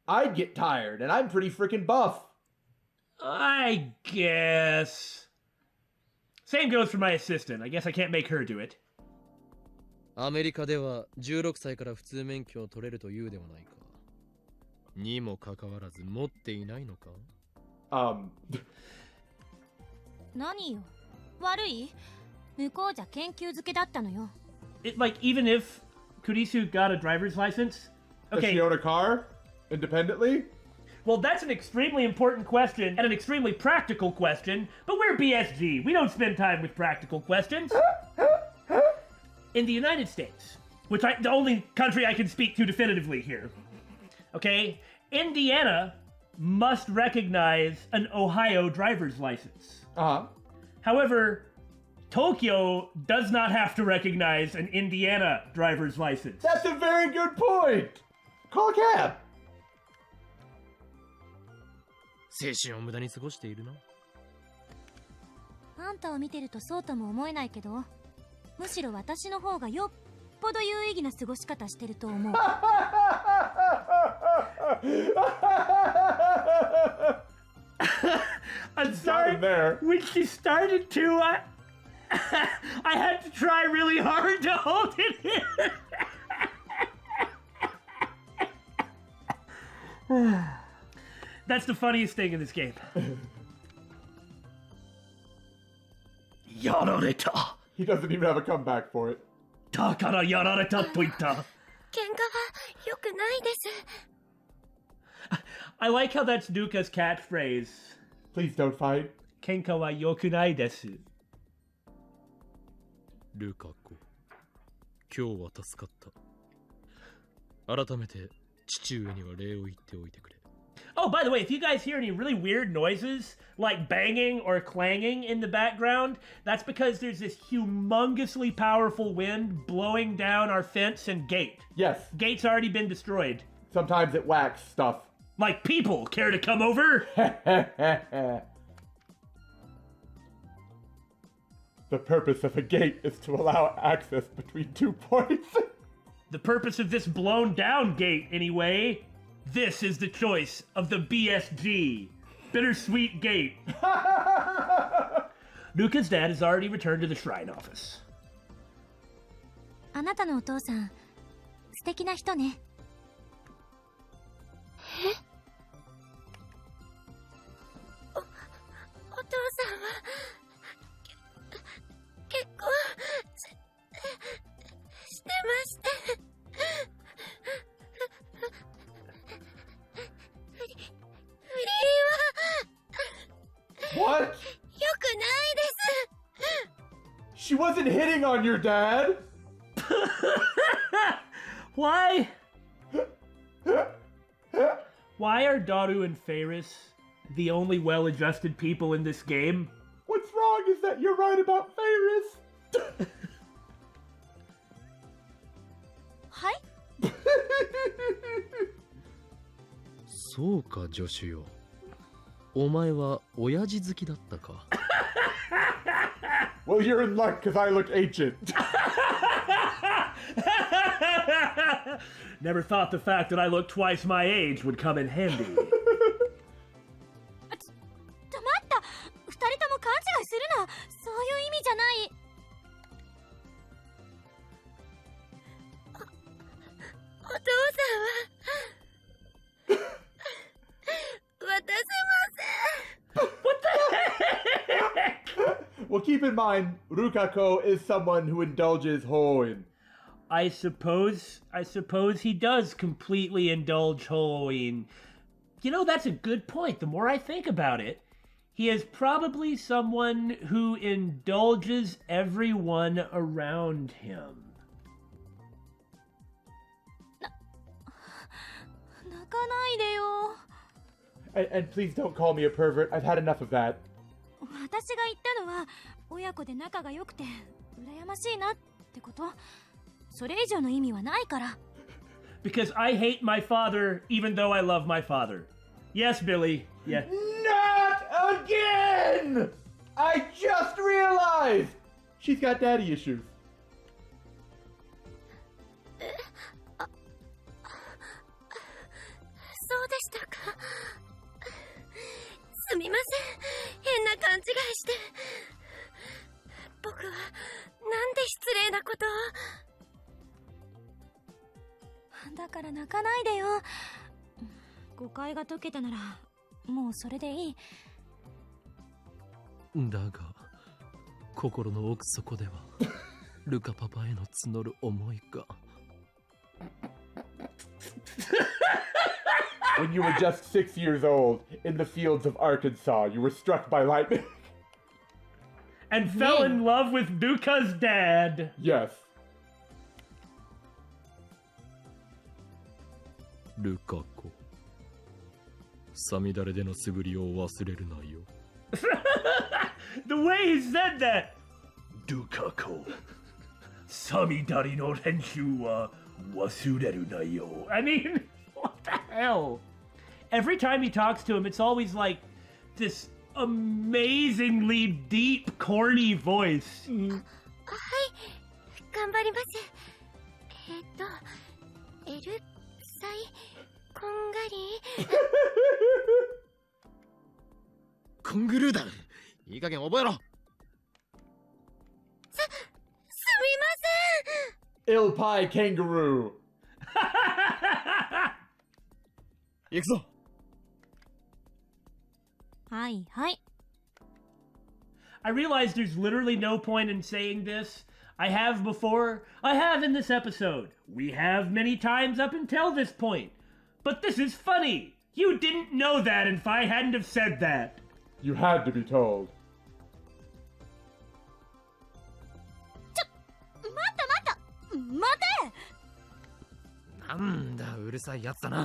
I'd get tired, and I'm pretty freaking buff. I guess. Same goes for my assistant. I guess I can't make her do it. アメリカでは16歳から普通免許を取れるというではないか。にもかかわらず持っていないのか？何よ。悪い？向こうじゃ研究漬けだったのよ。Like, even if Kurisu got a driver's license? Does she own a car? Independently? Well, that's an extremely important question and an extremely practical question, but we're BSG. We don't spend time with practical questions. In the United States, the only country I can speak to definitively here, okay? Indiana must recognize an Ohio driver's license. Uh-huh. However, Tokyo does not have to recognize an Indiana driver's license. That's a very good point. Call a cab. 青春を無駄に過ごしているな。あんたを見てるとそうとも思えないけど、むしろ私の方がよっぽど有意義な過ごし方してると思う。I'm sorry. When she started to, I had to try really hard to hold it in. That's the funniest thing in this game. Yarareta. He doesn't even have a comeback for it. Takara yarareta to itta. 喧嘩は良くないです。 I like how that's Nuka's catchphrase. Please don't fight. Kenka wa yokunai desu. ルカ子、今日は助かった。改めて父上には礼を言っておいてくれ。Oh, by the way, if you guys hear any really weird noises, like banging or clanging in the background, that's because there's this humongously powerful wind blowing down our fence and gate. Yes. Gate's already been destroyed. Sometimes it whacks stuff. Like people, care to come over? The purpose of a gate is to allow access between 2 points. The purpose of this blown down gate, anyway. This is the choice of the BSG. Bittersweet Gate. Nuka's dad has already returned to the shrine office. あなたのお父さん、素敵な人ね。お父さんは結婚してまして。What? 良くないです。 She wasn't hitting on your dad. Why? Why are Daru and Faris the only well-adjusted people in this game? What's wrong is that you're right about Faris. はい？そうか、助手よ。お前は親父好きだったか。Well, you're in luck because I look ancient. Never thought the fact that I look twice my age would come in handy. ちょっと待った。二人とも勘違いするな。そういう意味じゃない。お父さんは渡せません。 What the heck? Well, keep in mind, Rukako is someone who indulges Hoin. I suppose he does completely indulge Halloween. You know, that's a good point. The more I think about it, he is probably someone who indulges everyone around him. 泣かないでよ。And please don't call me a pervert. I've had enough of that. 私が言ったのは親子で仲が良くて羨ましいなってこと。それ以上の意味はないから。Because I hate my father, even though I love my father. Yes, Billy. Yeah. Not again! I just realized! She's got daddy issues. そうでしたか。すみません。変な勘違いして。僕はなんで失礼なことを。だから泣かないでよ。誤解が解けたならもうそれでいい。だが心の奥底ではルカパパへの募る思いが。When you were just 6 years old, in the fields of Arkansas, you were struck by lightning. And fell in love with Duka's dad. Yes. ルカ子、さみだれでの素振りを忘れるなよ。The way he said that! ドカコ。サミダリの練習は忘れるなよ. I mean, what the hell? Every time he talks to him, it's always like this amazingly deep, corny voice. はい、頑張ります。エルサイこんがり。コングルーダン、いい加減覚えろ。すみません。 Ill pie kangaroo. 行くぞ。はいはい。 I realize there's literally no point in saying this. I have before. I have in this episode. We have many times up until this point. But this is funny. You didn't know that if I hadn't have said that. You had to be told. 待て。なんだ、うるさいやつだな。あ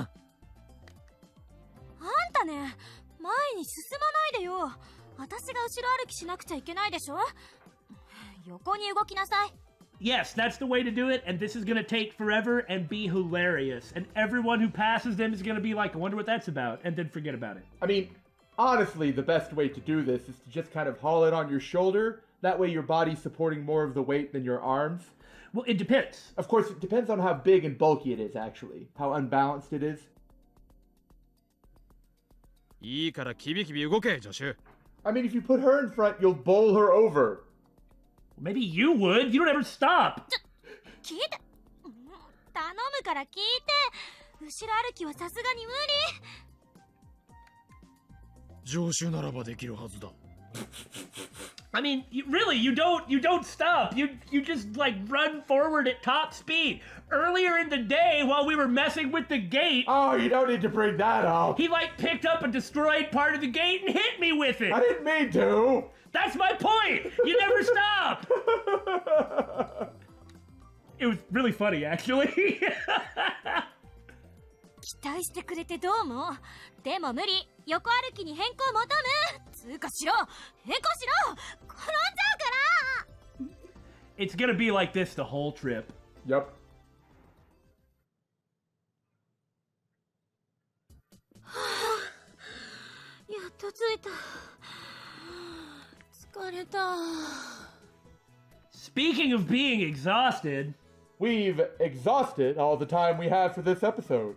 んたね、前に進まないでよ。私が後ろ歩きしなくちゃいけないでしょ。横に動きなさい。Yes, that's the way to do it, and this is gonna take forever and be hilarious. And everyone who passes them is gonna be like, I wonder what that's about, and then forget about it. I mean, honestly, the best way to do this is to just kind of haul it on your shoulder. That way your body's supporting more of the weight than your arms. Well, it depends. Of course, it depends on how big and bulky it is, actually. How unbalanced it is. いいからキビキビ動け、助手。I mean, if you put her in front, you'll bowl her over. Maybe you would. You don't ever stop. 聞いて。頼むから聞いて。後ろ歩きはさすがに無理。助手ならばできるはずだ。I mean, you don't stop. You just like run forward at top speed. Earlier in the day, while we were messing with the gate, Oh, you don't need to bring that up. he like picked up a destroyed part of the gate and hit me with it. I didn't mean to. That's my point. You never stop. It was really funny, actually. 期待してくれてどうも。でも無理。横歩きに変更求む。つうかしろ。変更しろ。転んじゃうから。 It's gonna be like this the whole trip. Yep. やっと着いた。疲れた。 Speaking of being exhausted, We've exhausted all the time we have for this episode.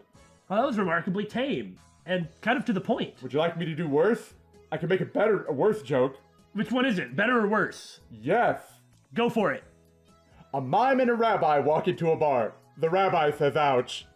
well, that was remarkably tame and kind of to the point. Would you like me to do worse? I can make a worse joke. Which one is it? Better or worse? Yes. Go for it. A mime and a rabbi walk into a bar. The rabbi says, ouch.